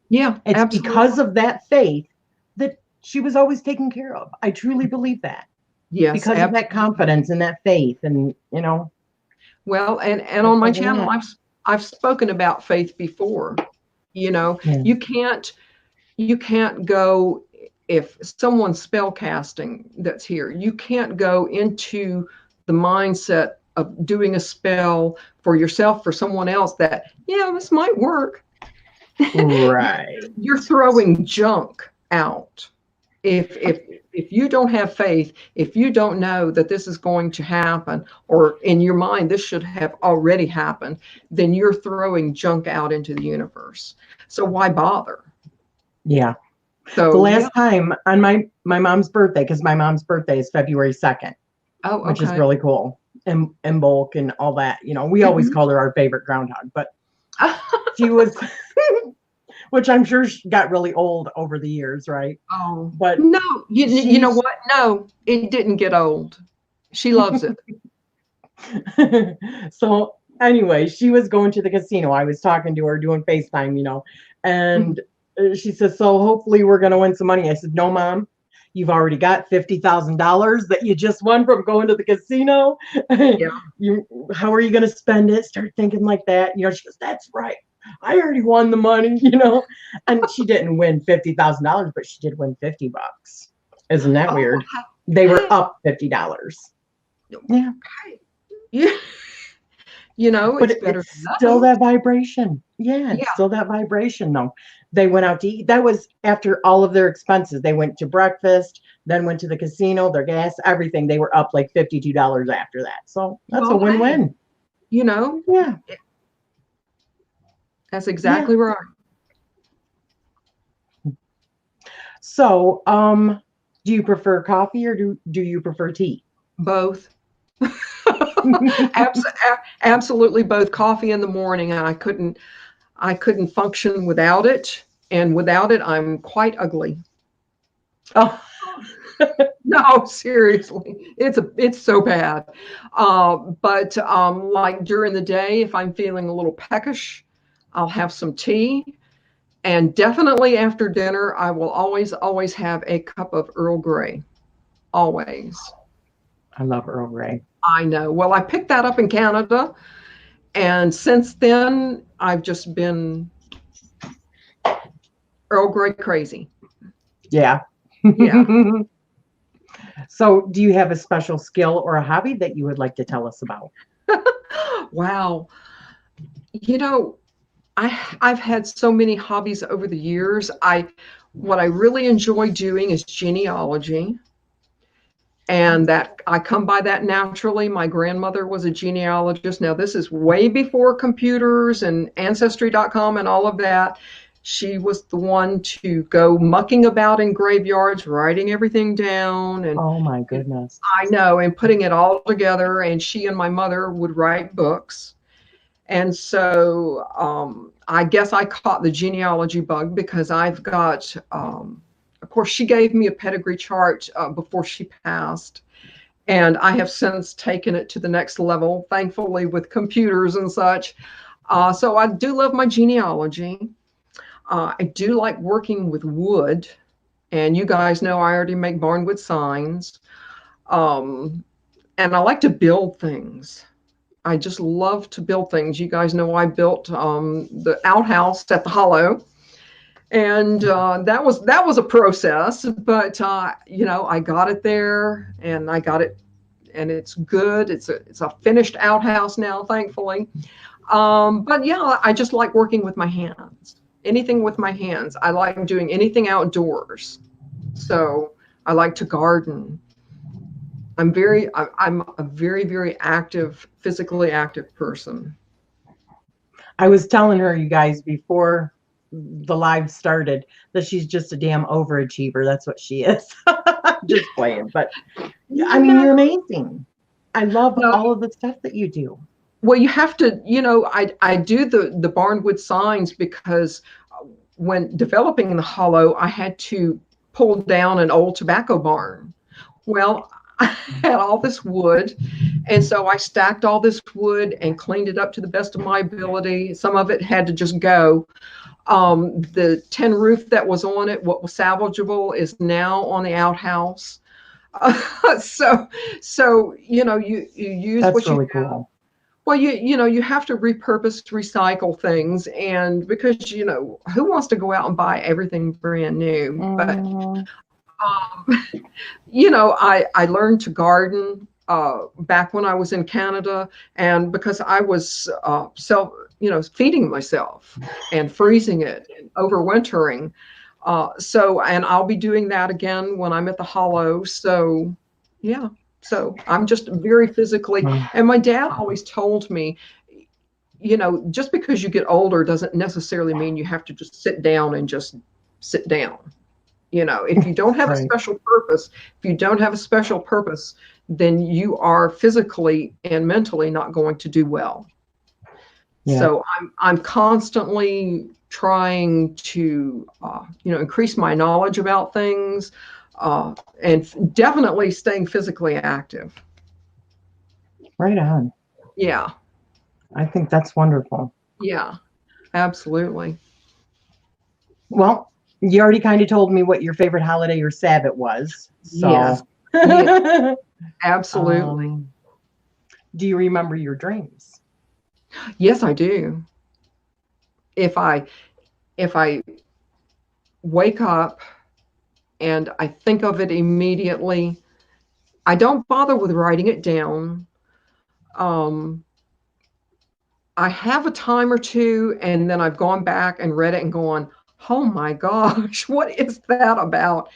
S2: Yeah,
S1: it's
S2: absolutely.
S1: Because of that faith that she was always taken care of. I truly believe that.
S2: Yes,
S1: because absolutely. Of that confidence and that faith, and
S2: Well, and on my channel, I've spoken about faith before. You can't go, if someone's spell casting that's here, you can't go into the mindset of doing a spell for yourself, for someone else that, this might work.
S1: Right.
S2: You're throwing junk out if if you don't have faith, if you don't know that this is going to happen, or in your mind, this should have already happened, then you're throwing junk out into the universe. So why bother?
S1: Yeah.
S2: So
S1: the last time on my mom's birthday, because my mom's birthday is February 2nd, which is really cool. And bulk and all that. You know, we always called her our favorite groundhog, but she was, which I'm sure she got really old over the years, right?
S2: Oh,
S1: but
S2: no, you know what? No, it didn't get old. She loves it.
S1: So anyway, she was going to the casino. I was talking to her, doing FaceTime, you know, and she says, so hopefully we're going to win some money. I said, no, Mom. You've already got $50,000 that you just won from going to the casino. Yeah. How are you going to spend it? Start thinking like that. You know, she goes, that's right. I already won the money, you know. And she didn't win $50,000, but she did win $50. Isn't that weird? They were up $50. Yeah.
S2: Yeah. You know,
S1: but
S2: it's better.
S1: It's still that vibration. Yeah, it's still that vibration, though. They went out to eat. That was after all of their expenses. They went to breakfast, then went to the casino, their gas, everything. They were up like $52 after that. So that's a win-win.
S2: You know?
S1: Yeah.
S2: That's exactly right.
S1: So, do you prefer coffee or do you prefer tea?
S2: Both. Absolutely both. Coffee in the morning, and I couldn't function without it, and without it I'm quite ugly.
S1: Oh.
S2: No, seriously, it's so bad. But like during the day, if I'm feeling a little peckish, I'll have some tea, and definitely after dinner I will always have a cup of Earl Grey. Always.
S1: I love Earl Grey.
S2: I know. Well, I picked that up in Canada, and since then I've just been Earl Grey crazy.
S1: Yeah.
S2: Yeah.
S1: So do you have a special skill or a hobby that you would like to tell us about?
S2: Wow. You know, I've had so many hobbies over the years. What I really enjoy doing is genealogy. And that I come by that naturally. My grandmother was a genealogist. Now, this is way before computers and Ancestry.com and all of that. She was the one to go mucking about in graveyards, writing everything down. And
S1: oh my goodness.
S2: I know, and putting it all together. And she and my mother would write books. And so I guess I caught the genealogy bug because I've got, of course, she gave me a pedigree chart before she passed. And I have since taken it to the next level, thankfully, with computers and such. So I do love my genealogy. I do like working with wood. And you guys know I already make barnwood signs. And I like to build things. I just love to build things. You guys know I built the outhouse at the Hollow. And that was a process, but you know, I got it there, and I got it, and it's good. It's a finished outhouse now, thankfully. But yeah, I just like working with my hands. Anything with my hands. I like doing anything outdoors. So I like to garden. I'm a very, very active, physically active person.
S1: I was telling her, you guys, before the live started, that she's just a damn overachiever. That's what she is. Just playing. But I mean, you're amazing. I love all of the stuff that you do.
S2: Well, you have to, you know, I do the barnwood signs because when developing the Hollow, I had to pull down an old tobacco barn. Well, I had all this wood, and so I stacked all this wood and cleaned it up to the best of my ability. Some of it had to just go. The tin roof that was on it, what was salvageable, is now on the outhouse. So you know, you use
S1: That's
S2: what you
S1: really
S2: have.
S1: Cool.
S2: Well, you know, you have to repurpose, recycle things, and because, you know, who wants to go out and buy everything brand new? But you know, I learned to garden back when I was in Canada, and because I was feeding myself and freezing it and overwintering, And I'll be doing that again when I'm at the Hollow. So, yeah. So I'm just very physically, and my dad always told me, just because you get older doesn't necessarily mean you have to just sit down and just sit down. If you don't have a special purpose, then you are physically and mentally not going to do well. Yeah. So I'm constantly trying to, increase my knowledge about things, and definitely staying physically active.
S1: Right on.
S2: Yeah.
S1: I think that's wonderful.
S2: Yeah, absolutely.
S1: Well, you already kind of told me what your favorite holiday or Sabbath was. So.
S2: Yes. Yeah. Absolutely.
S1: Do you remember your dreams?
S2: Yes, I do. If I wake up and I think of it immediately, I don't bother with writing it down. I have a time or two, and then I've gone back and read it and gone, oh my gosh, what is that about?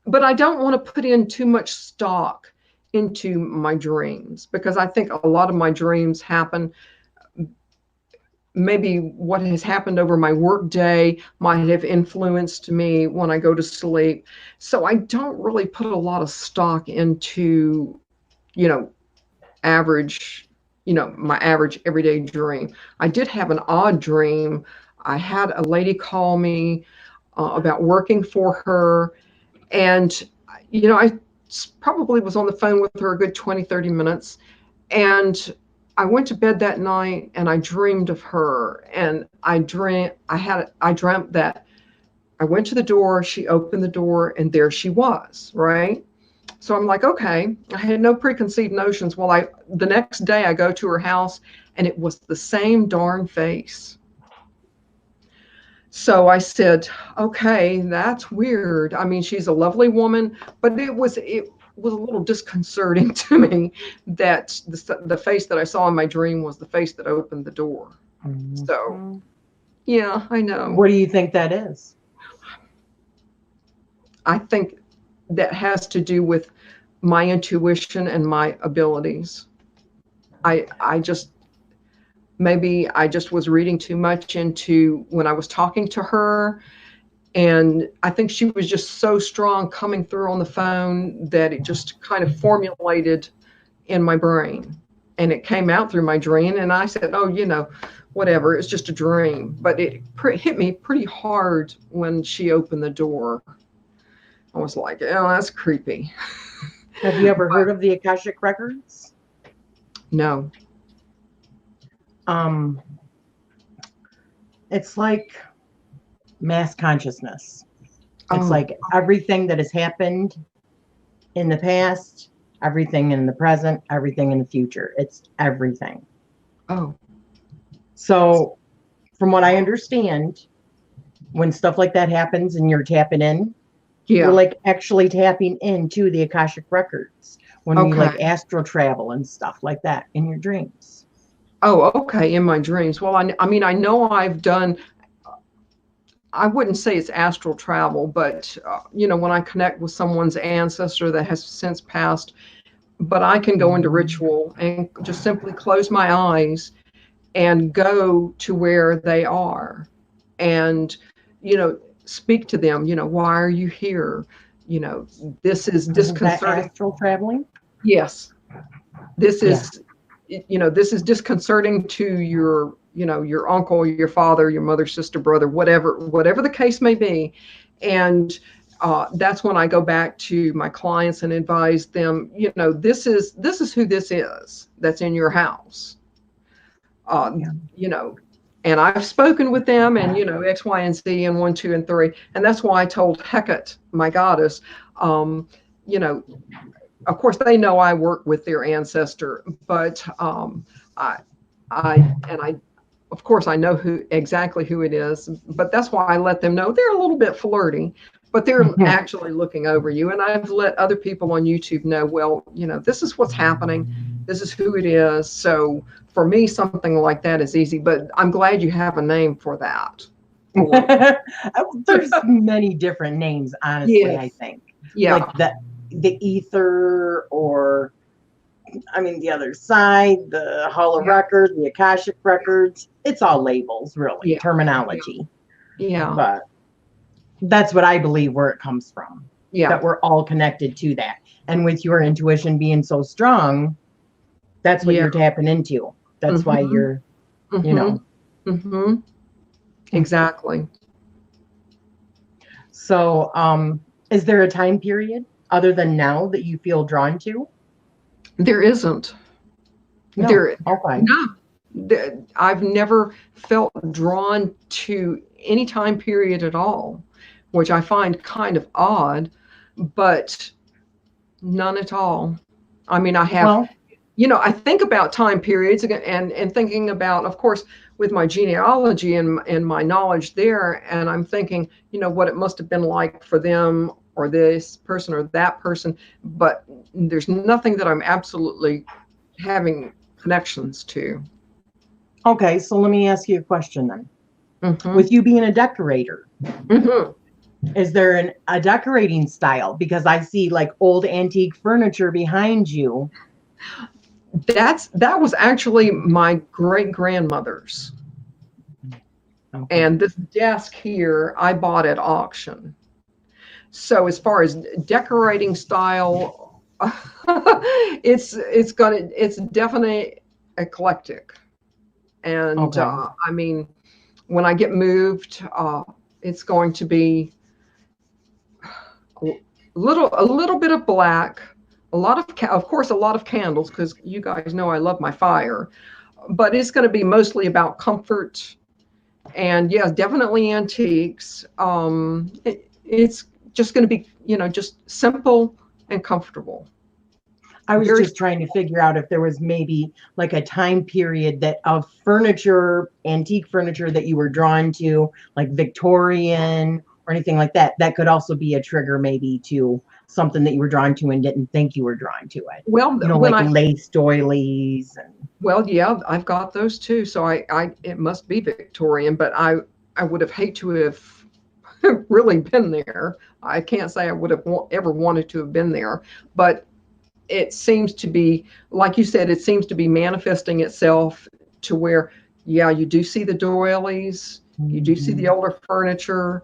S2: But I don't want to put in too much stock into my dreams, because I think a lot of my dreams happen, maybe what has happened over my work day might have influenced me when I go to sleep. So I don't really put a lot of stock into, average, my average everyday dream. I did have an odd dream. I had a lady call me about working for her. And, I probably was on the phone with her a good 20, 30 minutes. And I went to bed that night and I dreamed of her. And I dreamt that I went to the door, she opened the door, and there she was, right? So I'm like, okay, I had no preconceived notions. Well, the next day I go to her house and it was the same darn face. So I said, okay, that's weird. I mean, she's a lovely woman, but it was a little disconcerting to me that the face that I saw in my dream was the face that opened the door. Mm-hmm. So, yeah, I know.
S1: What do you think that is?
S2: I think that has to do with my intuition and my abilities. Maybe I just was reading too much into when I was talking to her. And I think she was just so strong coming through on the phone that it just kind of formulated in my brain. And it came out through my dream. And I said, oh, whatever, it's just a dream. But it hit me pretty hard when she opened the door. I was like, oh, that's creepy.
S1: Have you ever heard of the Akashic Records?
S2: No.
S1: It's like mass consciousness. It's like everything that has happened in the past, everything in the present, everything in the future. It's everything.
S2: Oh.
S1: So from what I understand, when stuff like that happens and you're tapping in, you're like actually tapping into the Akashic Records when you like astral travel and stuff like that in your dreams.
S2: Oh, okay. In my dreams. Well, I mean, I know I've done, I wouldn't say it's astral travel, but, when I connect with someone's ancestor that has since passed, but I can go into ritual and just simply close my eyes and go to where they are and, speak to them, why are you here? This is disconcerting.
S1: Is that astral traveling?
S2: Yes. This is, this is disconcerting to your, your uncle, your father, your mother, sister, brother, whatever the case may be. And that's when I go back to my clients and advise them, this is who this is that's in your house. And I've spoken with them and, X, Y, and Z and 1, 2, and 3. And that's why I told Hecate, my goddess, of course they know I work with their ancestor, but of course I know exactly who it is, but that's why I let them know they're a little bit flirty, but they're actually looking over you. And I've let other people on YouTube know, well, this is what's happening. This is who it is. So for me, something like that is easy, but I'm glad you have a name for that.
S1: There's many different names, honestly, I think.
S2: Yeah.
S1: Like the ether, or I mean the other side, the Hall of Records, the Akashic Records. It's all labels, really, terminology.
S2: Yeah.
S1: But that's what I believe where it comes from.
S2: Yeah.
S1: That we're all connected to that. And with your intuition being so strong, that's what you're tapping into. That's why you're, you know.
S2: Exactly.
S1: So, is there a time period other than now that you feel drawn to?
S2: There isn't.
S1: No. Okay.
S2: No. I've never felt drawn to any time period at all, which I find kind of odd, but none at all. I mean, I have, I think about time periods and thinking about, of course, with my genealogy and my knowledge there, and I'm thinking, what it must have been like for them or this person or that person, but there's nothing that I'm absolutely having connections to.
S1: Okay, so let me ask you a question then. With you being a decorator, is there a decorating style? Because I see like old antique furniture behind you.
S2: That was actually my great-grandmother's. Okay. And this desk here, I bought at auction. So as far as decorating style, it's definitely eclectic. And I mean, when I get moved, it's going to be a little bit of black, a lot of course, a lot of candles, because you guys know I love my fire, but it's going to be mostly about comfort. And yeah, definitely antiques. It's just going to be, just simple and comfortable.
S1: I was just trying to figure out if there was maybe like a time period of furniture, antique furniture that you were drawn to, like Victorian or anything like that. That could also be a trigger maybe to something that you were drawn to and didn't think you were drawn to it.
S2: Well,
S1: like lace doilies.
S2: Well, yeah, I've got those too. So it must be Victorian, but I would have hated to have really been there. I can't say I would have ever wanted to have been there, but it seems to be, like you said, it seems to be manifesting itself to where, yeah, you do see the doilies, you do see the older furniture.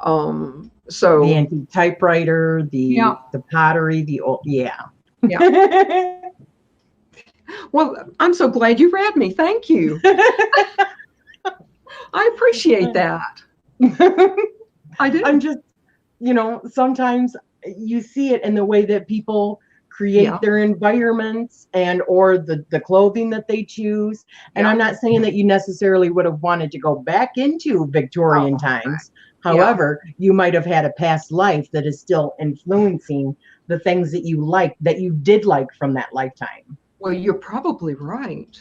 S2: So
S1: the antique typewriter, the pottery, the old,
S2: yeah. Well, I'm so glad you read me. Thank you. I appreciate that. I do.
S1: I'm just, sometimes you see it in the way that people create their environments or the clothing that they choose. And I'm not saying that you necessarily would have wanted to go back into Victorian times. However, you might have had a past life that is still influencing the things that you did like from that lifetime.
S2: Well, you're probably right.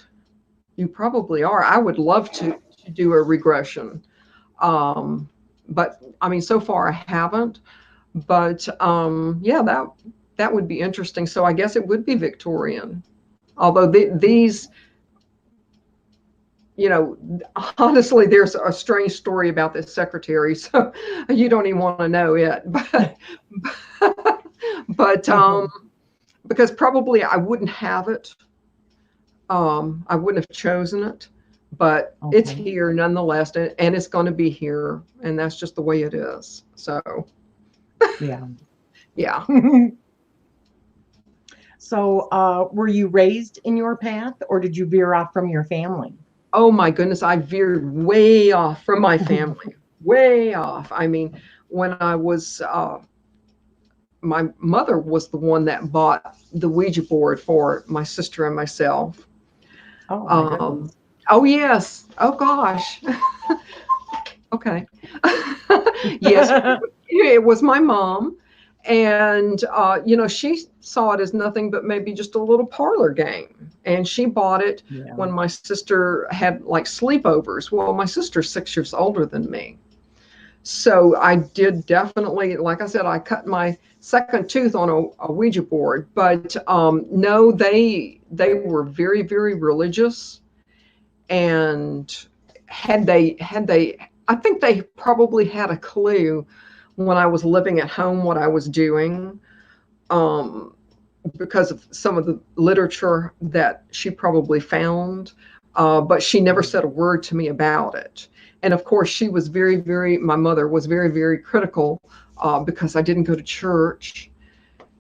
S2: You probably are. I would love to do a regression. But I mean, so far I haven't. But yeah, that would be interesting. So I guess it would be Victorian. Although these, honestly, there's a strange story about this secretary, so you don't even want to know it. But because probably I wouldn't have it. I wouldn't have chosen it, but it's here nonetheless, and it's going to be here, and that's just the way it is. So
S1: yeah. So were you raised in your path, or did you veer off from your family?
S2: Oh my goodness, I veered way off from my family. Way off. I mean, when I was my mother was the one that bought the Ouija board for my sister and myself. Oh yes. Oh gosh. Okay. Yes, it was my mom, and she saw it as nothing but maybe just a little parlor game, and she bought it when my sister had like sleepovers. Well, my sister's 6 years older than me. So I did definitely, like I said, I cut my second tooth on a Ouija board, but no, they were very, very religious. And had they I think they probably had a clue when I was living at home what I was doing, because of some of the literature that she probably found, but she never said a word to me about it. And of course, she was my mother was very, very critical, because I didn't go to church,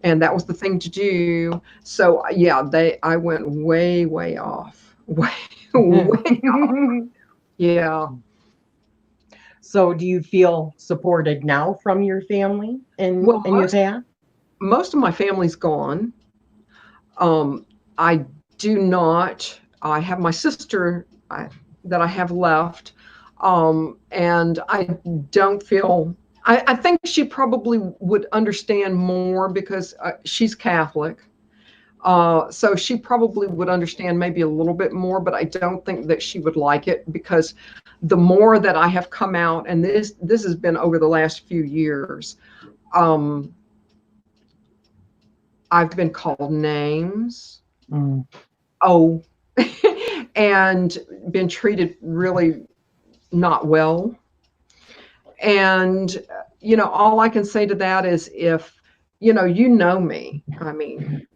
S2: and that was the thing to do. So yeah, I went way, way off, way, way off. Yeah.
S1: So do you feel supported now from your family and your dad?
S2: Most of my family's gone. I do not. I have my sister that I have left, and I don't feel. I think she probably would understand more because she's Catholic. So she probably would understand maybe a little bit more, but I don't think that she would like it, because the more that I have come out, and this has been over the last few years, I've been called names. Oh, and been treated really not well. And, all I can say to that is, if, you know me, I mean,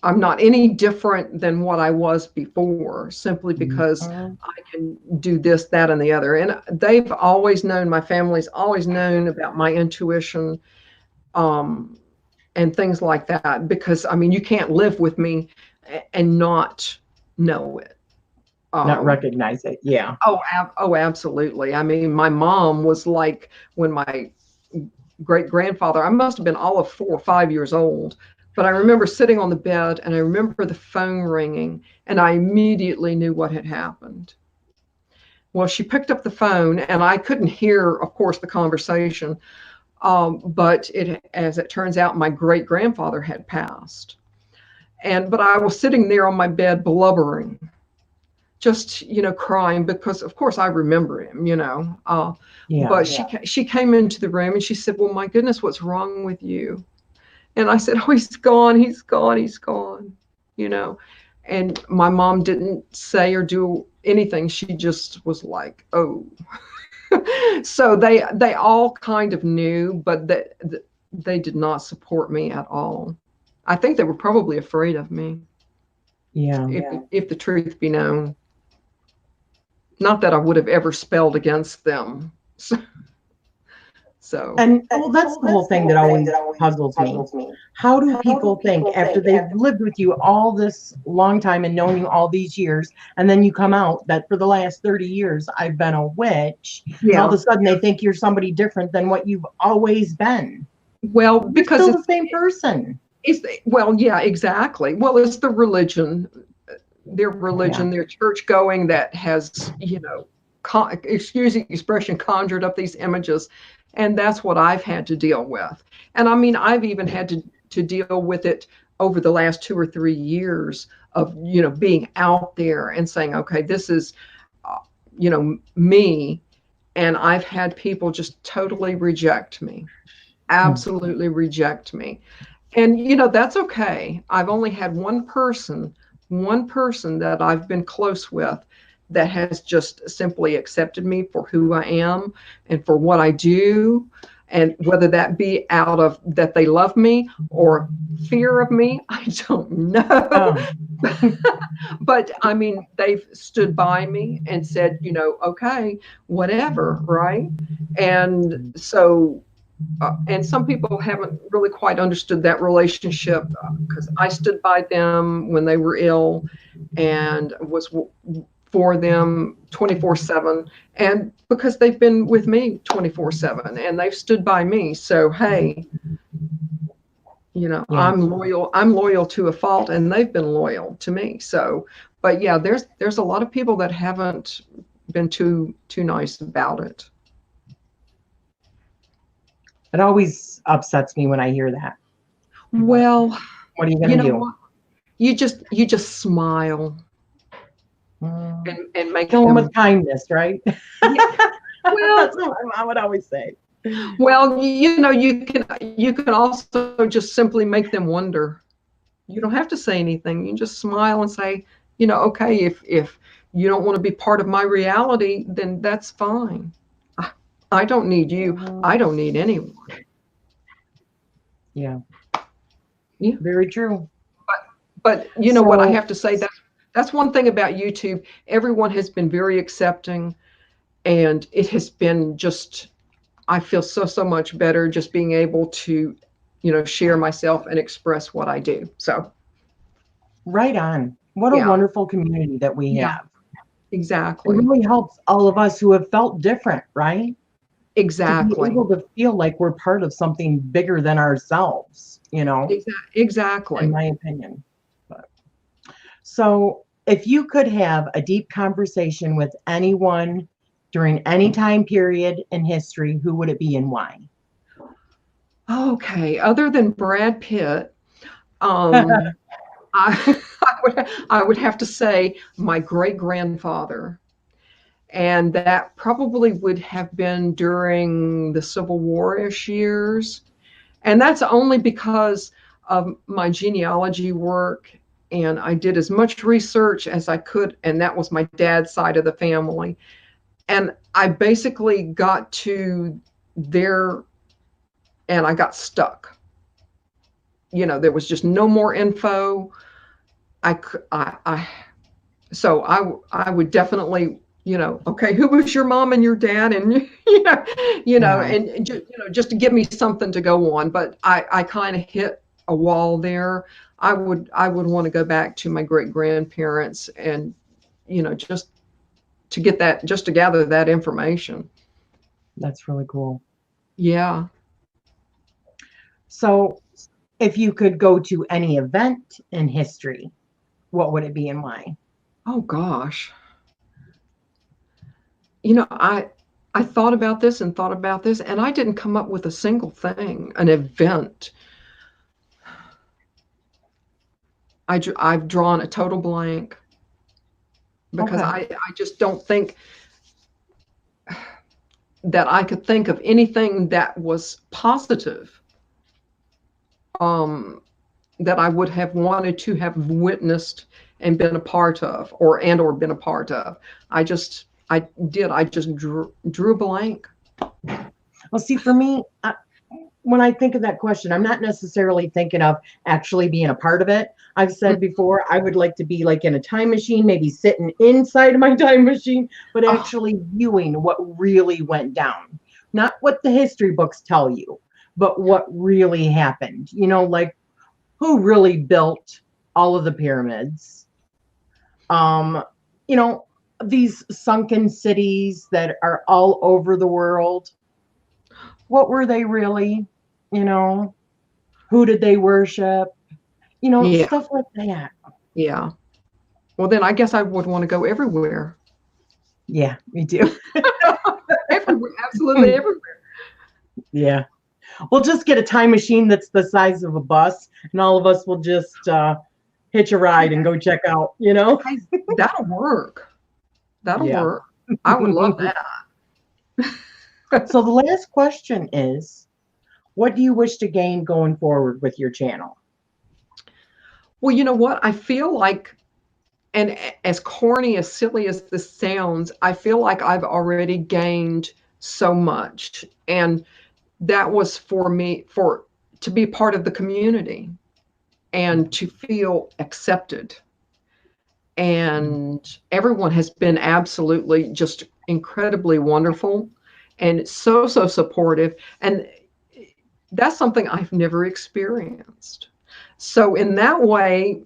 S2: I'm not any different than what I was before, simply because I can do this, that, and the other. And they've always known, my family's always known about my intuition, and things like that, because I mean, you can't live with me and not know it.
S1: Not recognize it. Yeah.
S2: Oh, absolutely. I mean, my mom was like, when my great grandfather, I must have been all of 4 or 5 years old, but I remember sitting on the bed and I remember the phone ringing, and I immediately knew what had happened. Well, she picked up the phone and I couldn't hear, of course, the conversation. But as it turns out, my great grandfather had passed. But I was sitting there on my bed blubbering, just, crying, because of course I remember him, but she came into the room and she said, "Well, my goodness, what's wrong with you?" And I said, "Oh, he's gone, he's gone, he's gone," and my mom didn't say or do anything. She just was like, "Oh." So they all kind of knew, but they did not support me at all. I think they were probably afraid of me.
S1: Yeah.
S2: If the truth be known. Not that I would have ever spelled against them. So.
S1: And that's the whole thing that always puzzles me. How do people think after they've lived with you all this long time and known you all these years, and then you come out that for the last 30 years I've been a witch, and all of a sudden they think you're somebody different than what you've always been?
S2: Well, because
S1: you're still the same person.
S2: Yeah, exactly. Well, it's the religion, their church going that has, excuse the expression, conjured up these images. And that's what I've had to deal with. And I mean, I've even had to deal with it over the last 2 or 3 years of, being out there and saying, okay, this is, me. And I've had people just totally reject me, absolutely reject me. And, that's okay. I've only had one person that I've been close with that has just simply accepted me for who I am and for what I do. And whether that be out of that they love me or fear of me, I don't know. But I mean, they've stood by me and said, okay, whatever, right? And so, and some people haven't really quite understood that relationship, because I stood by them when they were ill and was for them 24/7, and because they've been with me 24/7 and they've stood by me. So, hey, I'm loyal to a fault, and they've been loyal to me. So, but yeah, there's a lot of people that haven't been too nice about it.
S1: It always upsets me when I hear that.
S2: Well,
S1: what are you going to do?
S2: You just smile and make
S1: them with kindness, right?
S2: Yeah. Well,
S1: that's what my mom would always say.
S2: Well, you can also just simply make them wonder. You don't have to say anything. You just smile and say, okay, if you don't want to be part of my reality, then that's fine. I don't need you. I don't need anyone.
S1: Yeah.
S2: Yeah.
S1: Very true.
S2: But you know what I have to say, that's one thing about YouTube. Everyone has been very accepting, and it has been just, I feel so much better just being able to, share myself and express what I do. So
S1: right on. What a wonderful community that we have.
S2: Exactly.
S1: It really helps all of us who have felt different, right?
S2: Exactly.
S1: To be able to feel like we're part of something bigger than ourselves,
S2: Exactly.
S1: In my opinion. So if you could have a deep conversation with anyone during any time period in history, who would it be and why?
S2: Okay. Other than Brad Pitt, I would have to say my great-grandfather. And that probably would have been during the Civil War-ish years. And that's only because of my genealogy work. And I did as much research as I could. And that was my dad's side of the family. And I basically got to there and I got stuck. There was just no more info. So I would definitely, okay, who was your mom and your dad, and and just to give me something to go on. But I kind of hit a wall there. I would want to go back to my great grandparents and just to get that, just to gather that information.
S1: That's really cool.
S2: Yeah.
S1: So if you could go to any event in history, what would it be and why?
S2: Oh gosh. I thought about this and thought about this, and I didn't come up with a single thing, an event. I've drawn a total blank because I just don't think that I could think of anything that was positive, that I would have wanted to have witnessed and been a part of, or been a part of. I just drew a blank.
S1: Well, see, for me, when I think of that question, I'm not necessarily thinking of actually being a part of it. I've said before, I would like to be like in a time machine, maybe sitting inside of my time machine, but actually viewing what really went down. Not what the history books tell you, but what really happened. Like who really built all of the pyramids. These sunken cities that are all over the world. What were they really? Who did they worship? Stuff like that.
S2: Yeah. Well, then I guess I would want to go everywhere.
S1: Yeah, me too.
S2: Everywhere, absolutely everywhere.
S1: Yeah. We'll just get a time machine that's the size of a bus, and all of us will just hitch a ride and go check out,
S2: That'll work. That'll work. I would love that.
S1: So the last question is, what do you wish to gain going forward with your channel?
S2: Well, you know what? I feel like, and as corny, as silly as this sounds, I feel like I've already gained so much. And that was for me, to be part of the community and to feel accepted. And everyone has been absolutely just incredibly wonderful and so supportive. And that's something I've never experienced. So in that way,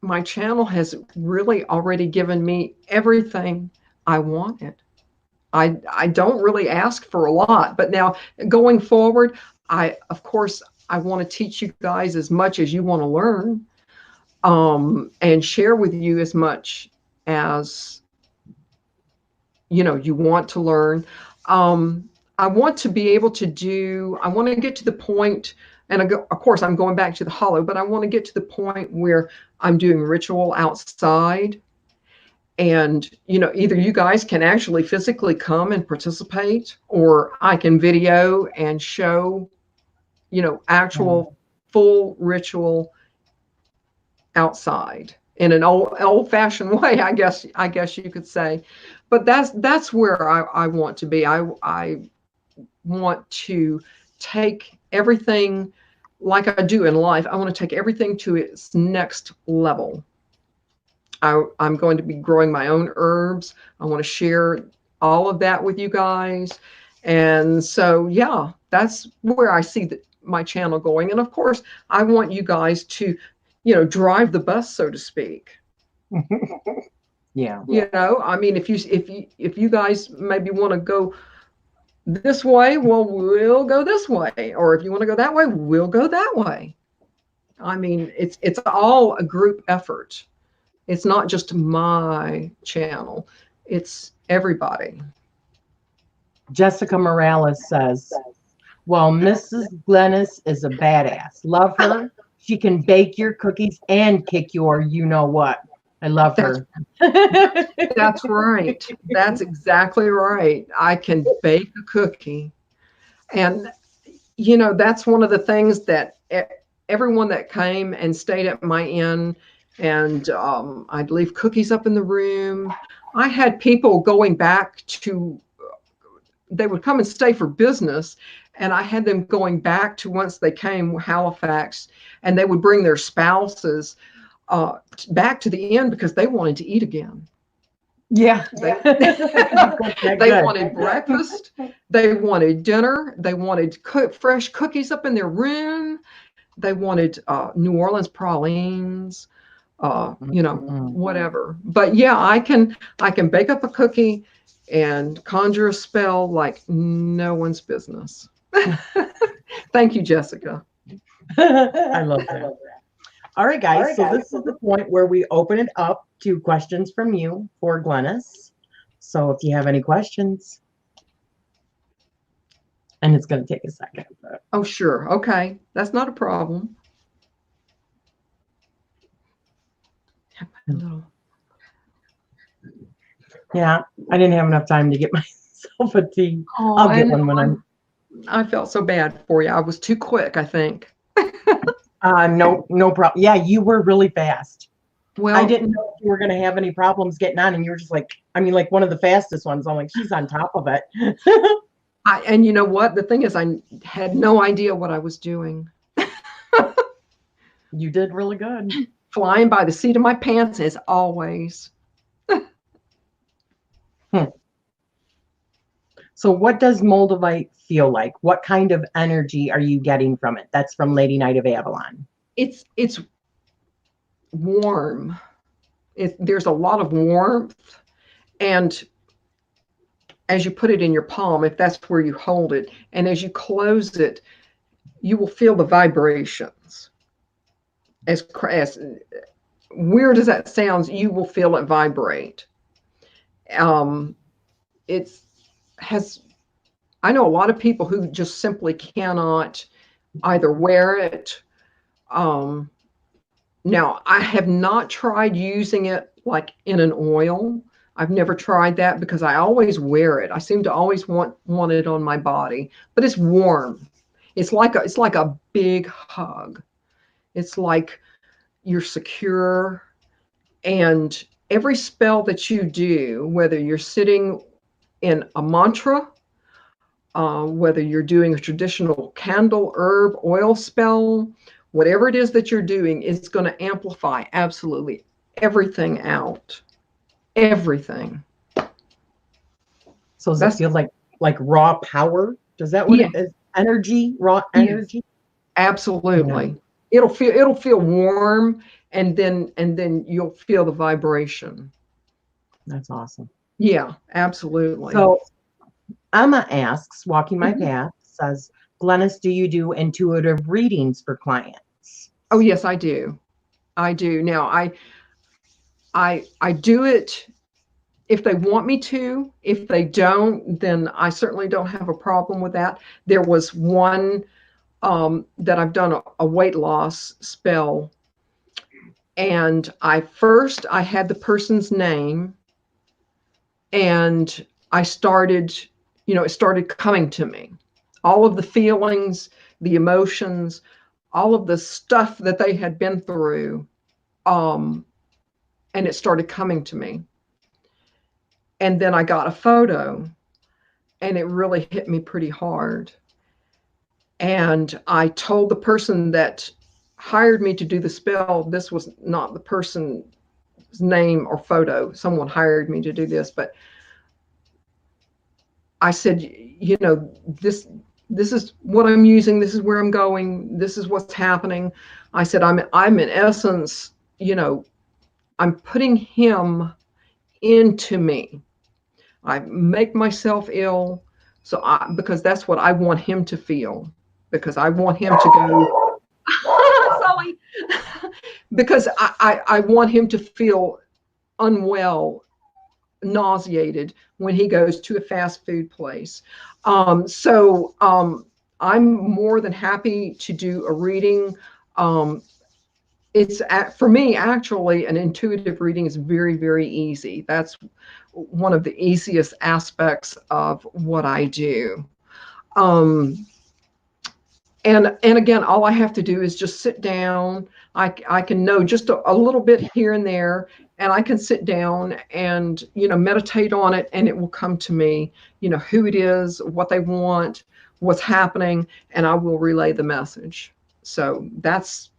S2: my channel has really already given me everything I wanted. I don't really ask for a lot, but now going forward, of course, I want to teach you guys as much as you want to learn, and share with you as much as you want to learn. I want to be able to I want to get to the point, and of course I'm going back to the hollow, but I want to get to the point where I'm doing ritual outside. And, either you guys can actually physically come and participate, or I can video and show, actual full ritual outside. in an old-fashioned way, I guess you could say. But that's where I want to be. I want to take everything like I do in life. I want to take everything to its next level. I'm going to be growing my own herbs. I want to share all of that with you guys. And so, yeah, that's where I see my channel going. And of course, I want you guys to, drive the bus, so to speak.
S1: Yeah.
S2: I mean, if you guys maybe want to go this way, well, we'll go this way. Or if you want to go that way, we'll go that way. I mean, it's all a group effort. It's not just my channel. It's everybody.
S1: Jessica Morales says, well, Mrs. Glynis is a badass. Love her. She can bake your cookies and kick your you-know-what. I love her.
S2: That's right. That's exactly right. I can bake a cookie. And, that's one of the things that everyone that came and stayed at my inn, and I'd leave cookies up in the room. I had people going back they would come and stay for business, and I had them going back to, once they came, Halifax, and they would bring their spouses back to the inn because they wanted to eat again.
S1: Yeah.
S2: They wanted breakfast. They wanted dinner. They wanted fresh cookies up in their room. They wanted New Orleans pralines, whatever. But yeah, I can bake up a cookie and conjure a spell like no one's business. Thank you, Jessica.
S1: I love that. All right, guys. So this is the point where we open it up to questions from you for Glynis. So if you have any questions, and it's going to take a second. But...
S2: Oh, sure. Okay. That's not a problem.
S1: Yeah, I didn't have enough time to get myself a tea.
S2: Oh,
S1: I'll get one when
S2: I felt so bad for you. I was too quick, I think.
S1: No problem. Yeah, you were really fast.
S2: Well,
S1: I didn't know if you were going to have any problems getting on, and you were just like, like one of the fastest ones. I'm like, she's on top of it.
S2: And you know what? The thing is, I had no idea what I was doing.
S1: You did really good.
S2: Flying by the seat of my pants as always.
S1: So what does Moldavite feel like? What kind of energy are you getting from it? That's from Lady Knight of Avalon.
S2: It's warm. There's a lot of warmth. And as you put it in your palm, if that's where you hold it, and as you close it, you will feel the vibrations. As weird as that sounds, you will feel it vibrate. I know a lot of people who just simply cannot either wear it. Now, I have not tried using it like in an oil. I've never tried that because I always wear it. I seem to always want it on my body, but it's warm. It's like a big hug. It's like you're secure, and every spell that you do, whether you're sitting in a mantra, whether you're doing a traditional candle, herb, oil spell, whatever it is that you're doing, it's going to amplify absolutely everything out. Everything.
S1: So does that feel like raw power? Does that what it is? Energy, raw energy?
S2: Absolutely. Yeah. It'll feel warm, and then you'll feel the vibration.
S1: That's awesome.
S2: Yeah, absolutely.
S1: So Emma asks, walking my path, says, Glynis, do you do intuitive readings for clients?
S2: Oh, yes, I do. I do. Now, I do it if they want me to. If they don't, then I certainly don't have a problem with that. There was one that I've done a weight loss spell. And I had the person's name, and I started, it started coming to me. All of the feelings, the emotions, all of the stuff that they had been through and it started coming to me. And then I got a photo, and it really hit me pretty hard. And I told the person that hired me to do the spell, this was not the person's name or photo. Someone hired me to do this, but I said, you know, this is what I'm using. This is where I'm going. This is what's happening. I said, I'm in essence, you know, I'm putting him into me. I make myself ill, because that's what I want him to feel, because I want him to go, Sully, because I want him to feel unwell, nauseated when he goes to a fast food place. I'm more than happy to do a reading. It's for me, actually, an intuitive reading is very, very easy. That's one of the easiest aspects of what I do. And again, all I have to do is just sit down. I can know just a little bit here and there, and I can sit down and, you know, meditate on it, and it will come to me, you know, who it is, what they want, what's happening, and I will relay the message. So that's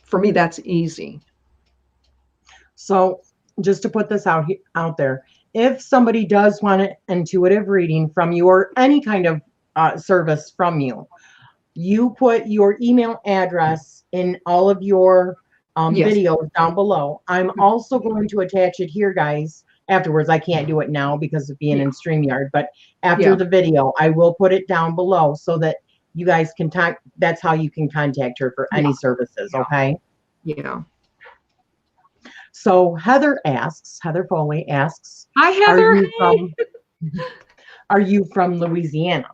S2: for me, that's easy.
S1: So just to put this out there, if somebody does want an intuitive reading from you, or any kind of service from you, you put your email address in all of your
S2: Yes.
S1: videos down below. I'm also going to attach it here, guys. Afterwards, I can't do it now because of being in StreamYard, but after the video, I will put it down below so that you guys can that's how you can contact her for any services. Okay.
S2: Yeah.
S1: So Heather Foley asks,
S2: hi, Heather.
S1: Are you from Louisiana?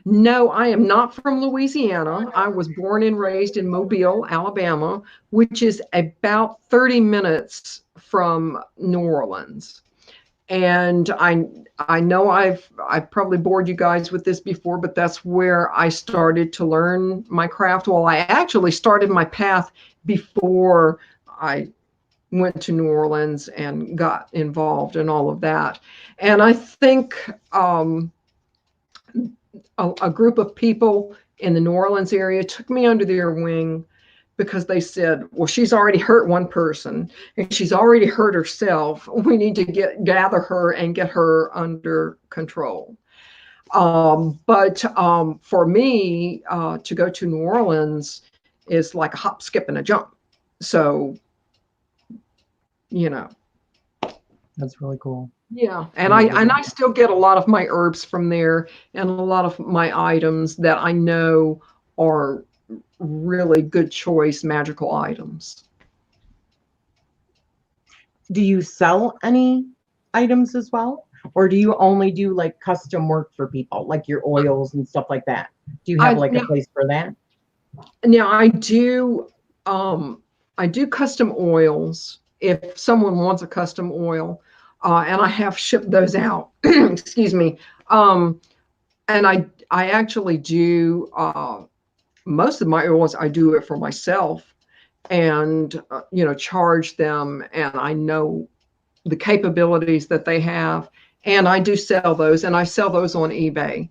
S2: No, I am not from Louisiana. I was born and raised in Mobile, Alabama, which is about 30 minutes from New Orleans. And I know I've probably bored you guys with this before, but that's where I started to learn my craft. Well, I actually started my path before I went to New Orleans and got involved in all of that. And I think a group of people in the New Orleans area took me under their wing, because they said, well, she's already hurt one person and she's already hurt herself. We need to gather her and get her under control. But for me, to go to New Orleans is like a hop, skip, and a jump. So, you know.
S1: That's really cool.
S2: Yeah, and I still get a lot of my herbs from there, and a lot of my items that I know are really good choice magical items.
S1: Do you sell any items as well, or do you only do like custom work for people, like your oils and stuff like that? Do you have a place for that?
S2: Now I do custom oils if someone wants a custom oil. And I have shipped those out. Excuse me. And I actually do most of my oils. I do it for myself, and you know, charge them. And I know the capabilities that they have, and I do sell those, and I sell those on eBay.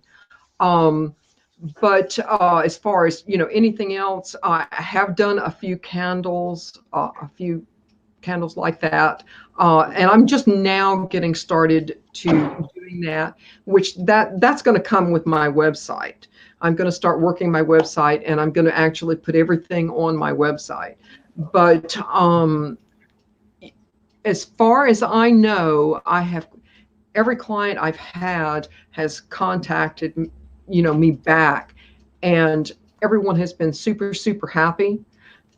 S2: But as far as, you know, anything else, I have done a few candles, like that, and I'm just now getting started to doing that, which that's going to come with my website. I'm going to start working my website, and I'm going to actually put everything on my website. But as far as I know, every client I've had has contacted, you know, me back, and everyone has been super, super happy.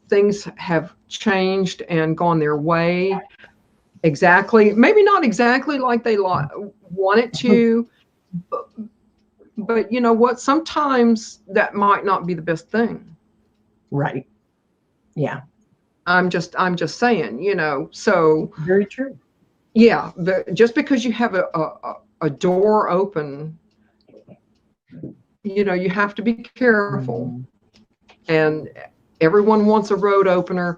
S2: Things have changed and gone their way. Exactly. Maybe not exactly like they want it to, but you know what? Sometimes that might not be the best thing.
S1: Right. Yeah.
S2: I'm just saying, you know, so.
S1: Very true.
S2: Yeah. Just because you have a door open, you know, you have to be careful. And everyone wants a road opener.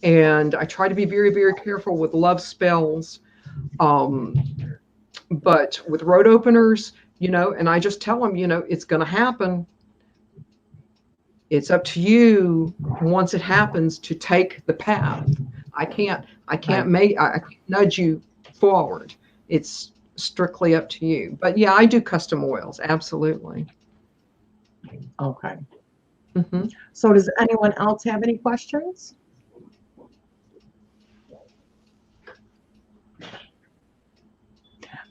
S2: And I try to be very, very careful with love spells. But with road openers, and I just tell them, it's going to happen. It's up to you once it happens to take the path. I can't nudge you forward. It's strictly up to you. But yeah, I do custom oils. Absolutely.
S1: Okay.
S2: Mm-hmm.
S1: So does anyone else have any questions?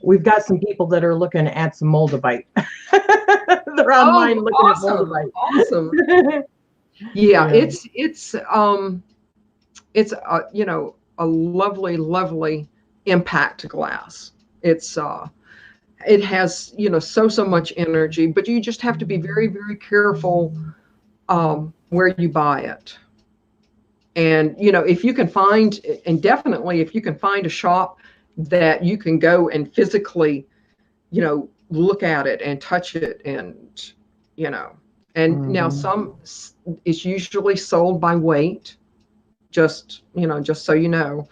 S1: We've got some people that are looking at some Moldavite. They're online looking at Moldavite.
S2: Awesome. Yeah, it's a lovely, lovely impact glass. It has, so much energy, but you just have to be very, very careful where you buy it. And, if you can find, and definitely if you can find a shop that you can go and physically, look at it and touch it and, now it's usually sold by weight, just so you know,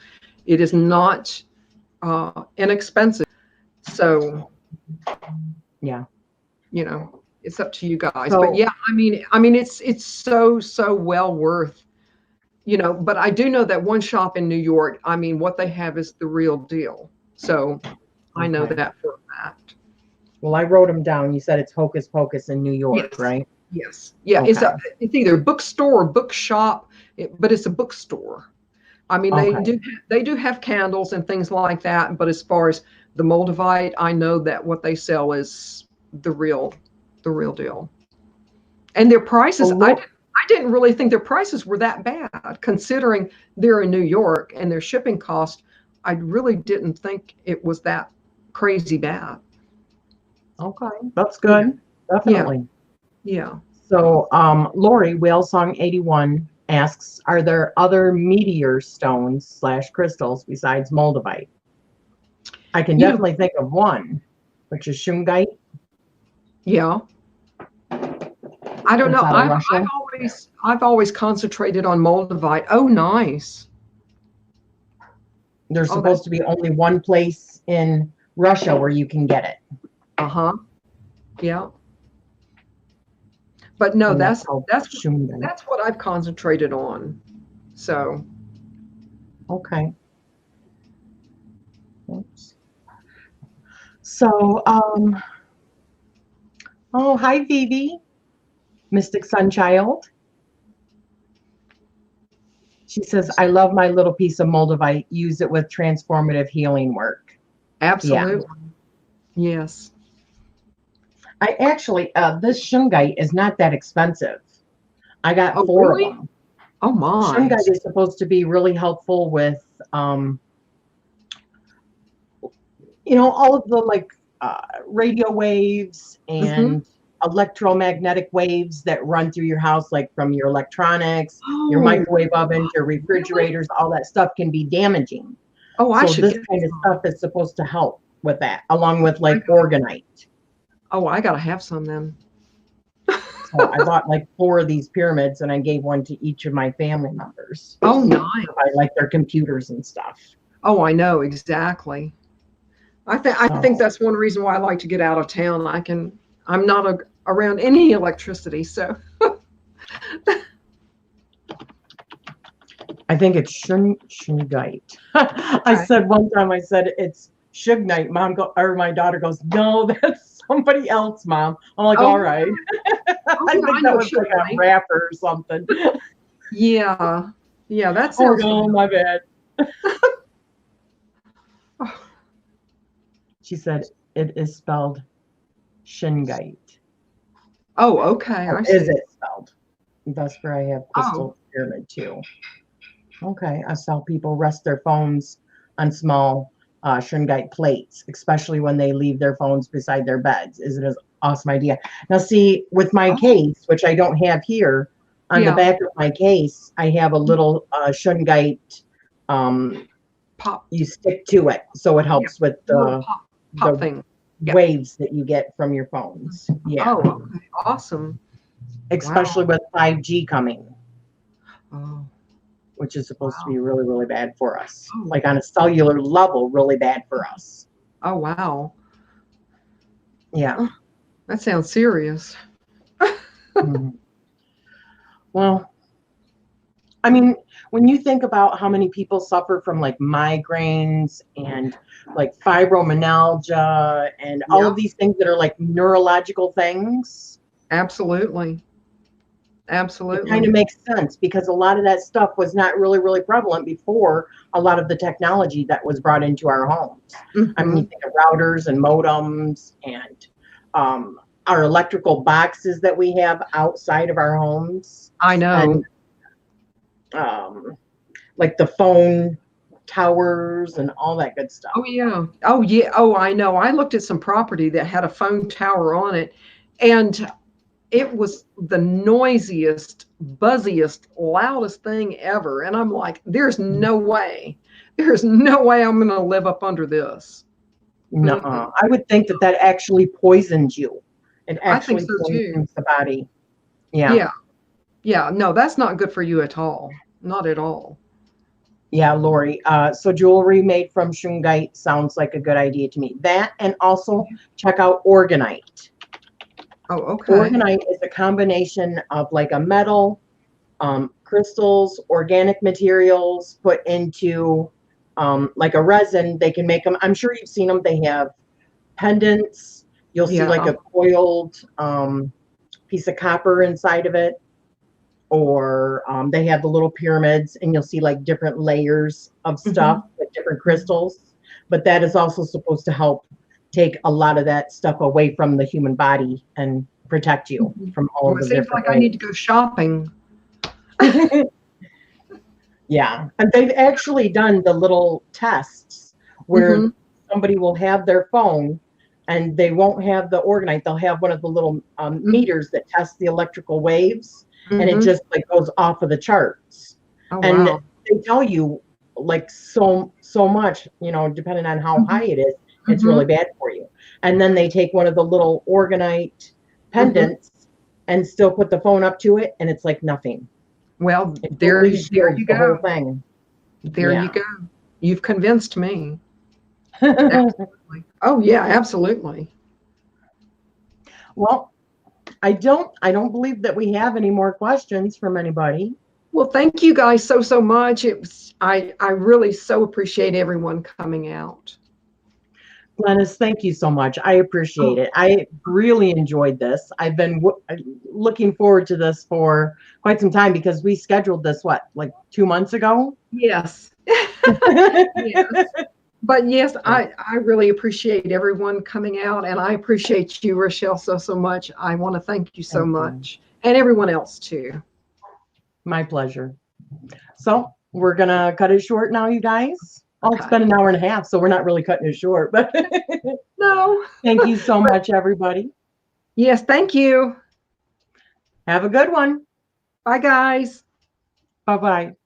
S2: it is not inexpensive. So,
S1: yeah,
S2: it's up to you guys. But yeah, I mean, it's so well worth, but I do know that one shop in New York, what they have is the real deal. So I know that for a fact.
S1: Well, I wrote them down. You said it's Hocus Pocus in New York,
S2: yes.
S1: Right?
S2: Yes. Yeah. Okay. It's either a bookstore or bookshop, but it's a bookstore. They do have candles and things like that. But as far as the Moldavite, I know that what they sell is the real deal. And their prices, I didn't really think their prices were that bad, considering they're in New York and their shipping cost. I really didn't think it was that crazy bad.
S1: Okay, that's good. Yeah. Definitely.
S2: Yeah.
S1: So, Lori, Whale Song 81 asks, are there other meteor stones / crystals besides Moldavite? I can definitely think of one, which is shungite.
S2: Yeah. I don't know. I've always concentrated on Moldavite. Oh, nice.
S1: There's supposed to be only one place in Russia where you can get it.
S2: Yeah. But no, that's what I've concentrated on. So.
S1: Okay. Oops. So, oh, hi, Vivi. Mystic Sunchild. She says, I love my little piece of Moldavite. Use it with transformative healing work.
S2: Absolutely. Yeah. Yes.
S1: I actually, this shungite is not that expensive. I got 4 of them.
S2: Oh, my.
S1: Shungite is supposed to be really helpful with, all of the radio waves and electromagnetic waves that run through your house, like from your electronics, your microwave ovens, your refrigerators, all that stuff can be damaging. This kind of stuff is supposed to help with that, along with organite.
S2: Oh, I gotta have some then.
S1: So I bought 4 of these pyramids, and I gave one to each of my family members.
S2: Oh, nice!
S1: I their computers and stuff.
S2: Oh, I know exactly. I think that's one reason why I like to get out of town. I'm not around any electricity, so.
S1: I think it's shungite. I said one time, it's shugnite. My daughter goes, no, that's somebody else, Mom. I'm like, all right. I think that was a rapper or something.
S2: Yeah. Yeah, that's.
S1: Oh, no, my bad. She said it is spelled shungite.
S2: Oh, okay. I see.
S1: Is it spelled? That's where I have crystal pyramid too. Okay, I saw people rest their phones on small shungite plates, especially when they leave their phones beside their beds. Is it an awesome idea? Now, see, with my case, which I don't have here, on the back of my case, I have a little shungite
S2: pop.
S1: You stick to it, so it helps with the
S2: pop thing.
S1: Waves that you get from your phones. Yeah.
S2: Oh, okay. Awesome.
S1: Especially with 5G coming.
S2: Oh.
S1: which is supposed to be really, really bad for us. Like on a cellular level, really bad for us.
S2: Oh, wow.
S1: Yeah.
S2: Oh, that sounds serious.
S1: Mm-hmm. Well, I mean, when you think about how many people suffer from like migraines and like fibromyalgia and all of these things that are like neurological things.
S2: Absolutely.
S1: It kind of makes sense because a lot of that stuff was not really, really prevalent before a lot of the technology that was brought into our homes. I mean, you think of routers and modems and our electrical boxes that we have outside of our homes.
S2: I know.
S1: And like the phone towers and all that good stuff.
S2: Oh, yeah. Oh, yeah. Oh, I know. I looked at some property that had a phone tower on it, and it was the noisiest, buzziest, loudest thing ever. And I'm like, there's no way. There's no way I'm going to live up under this.
S1: No, I would think that actually poisons you. It actually poisons the body. Yeah.
S2: Yeah. Yeah. No, that's not good for you at all. Not at all.
S1: Yeah, Lori. So jewelry made from shungite sounds like a good idea to me. That, and also check out organite.
S2: Oh, okay.
S1: Organite is a combination of like a metal, crystals, organic materials put into like a resin. They can make them. I'm sure you've seen them. They have pendants. You'll see like a coiled piece of copper inside of it. Or they have the little pyramids, and you'll see like different layers of stuff with different crystals. But that is also supposed to help take a lot of that stuff away from the human body and protect you from all of the different.
S2: It seems like I need to go shopping.
S1: Yeah, and they've actually done the little tests where somebody will have their phone and they won't have the organite. They'll have one of the little meters that tests the electrical waves. And it just like goes off of the charts.
S2: Oh,
S1: and
S2: wow.
S1: they tell you like so much, you know, depending on how high it is, it's really bad for you. And then they take one of the little organite pendants and still put the phone up to it, and it's like nothing.
S2: Well, there you go.
S1: The whole thing.
S2: There you go. You've convinced me. Absolutely. Oh yeah, absolutely.
S1: Well, I don't believe that we have any more questions from anybody.
S2: Well, thank you guys so much. I really so appreciate everyone coming out.
S1: Glynis, thank you so much. I appreciate it. I really enjoyed this. I've been looking forward to this for quite some time because we scheduled this, like 2 months ago?
S2: Yes. Yes. But yes, I really appreciate everyone coming out, and I appreciate you, Rachele, so much. I want to thank you so much, and everyone else too.
S1: My pleasure. So we're going to cut it short now, you guys. Oh, it's been an hour and a half, so we're not really cutting it short, but
S2: no.
S1: Thank you so much, everybody.
S2: Yes, thank you.
S1: Have a good one.
S2: Bye, guys.
S1: Bye-bye.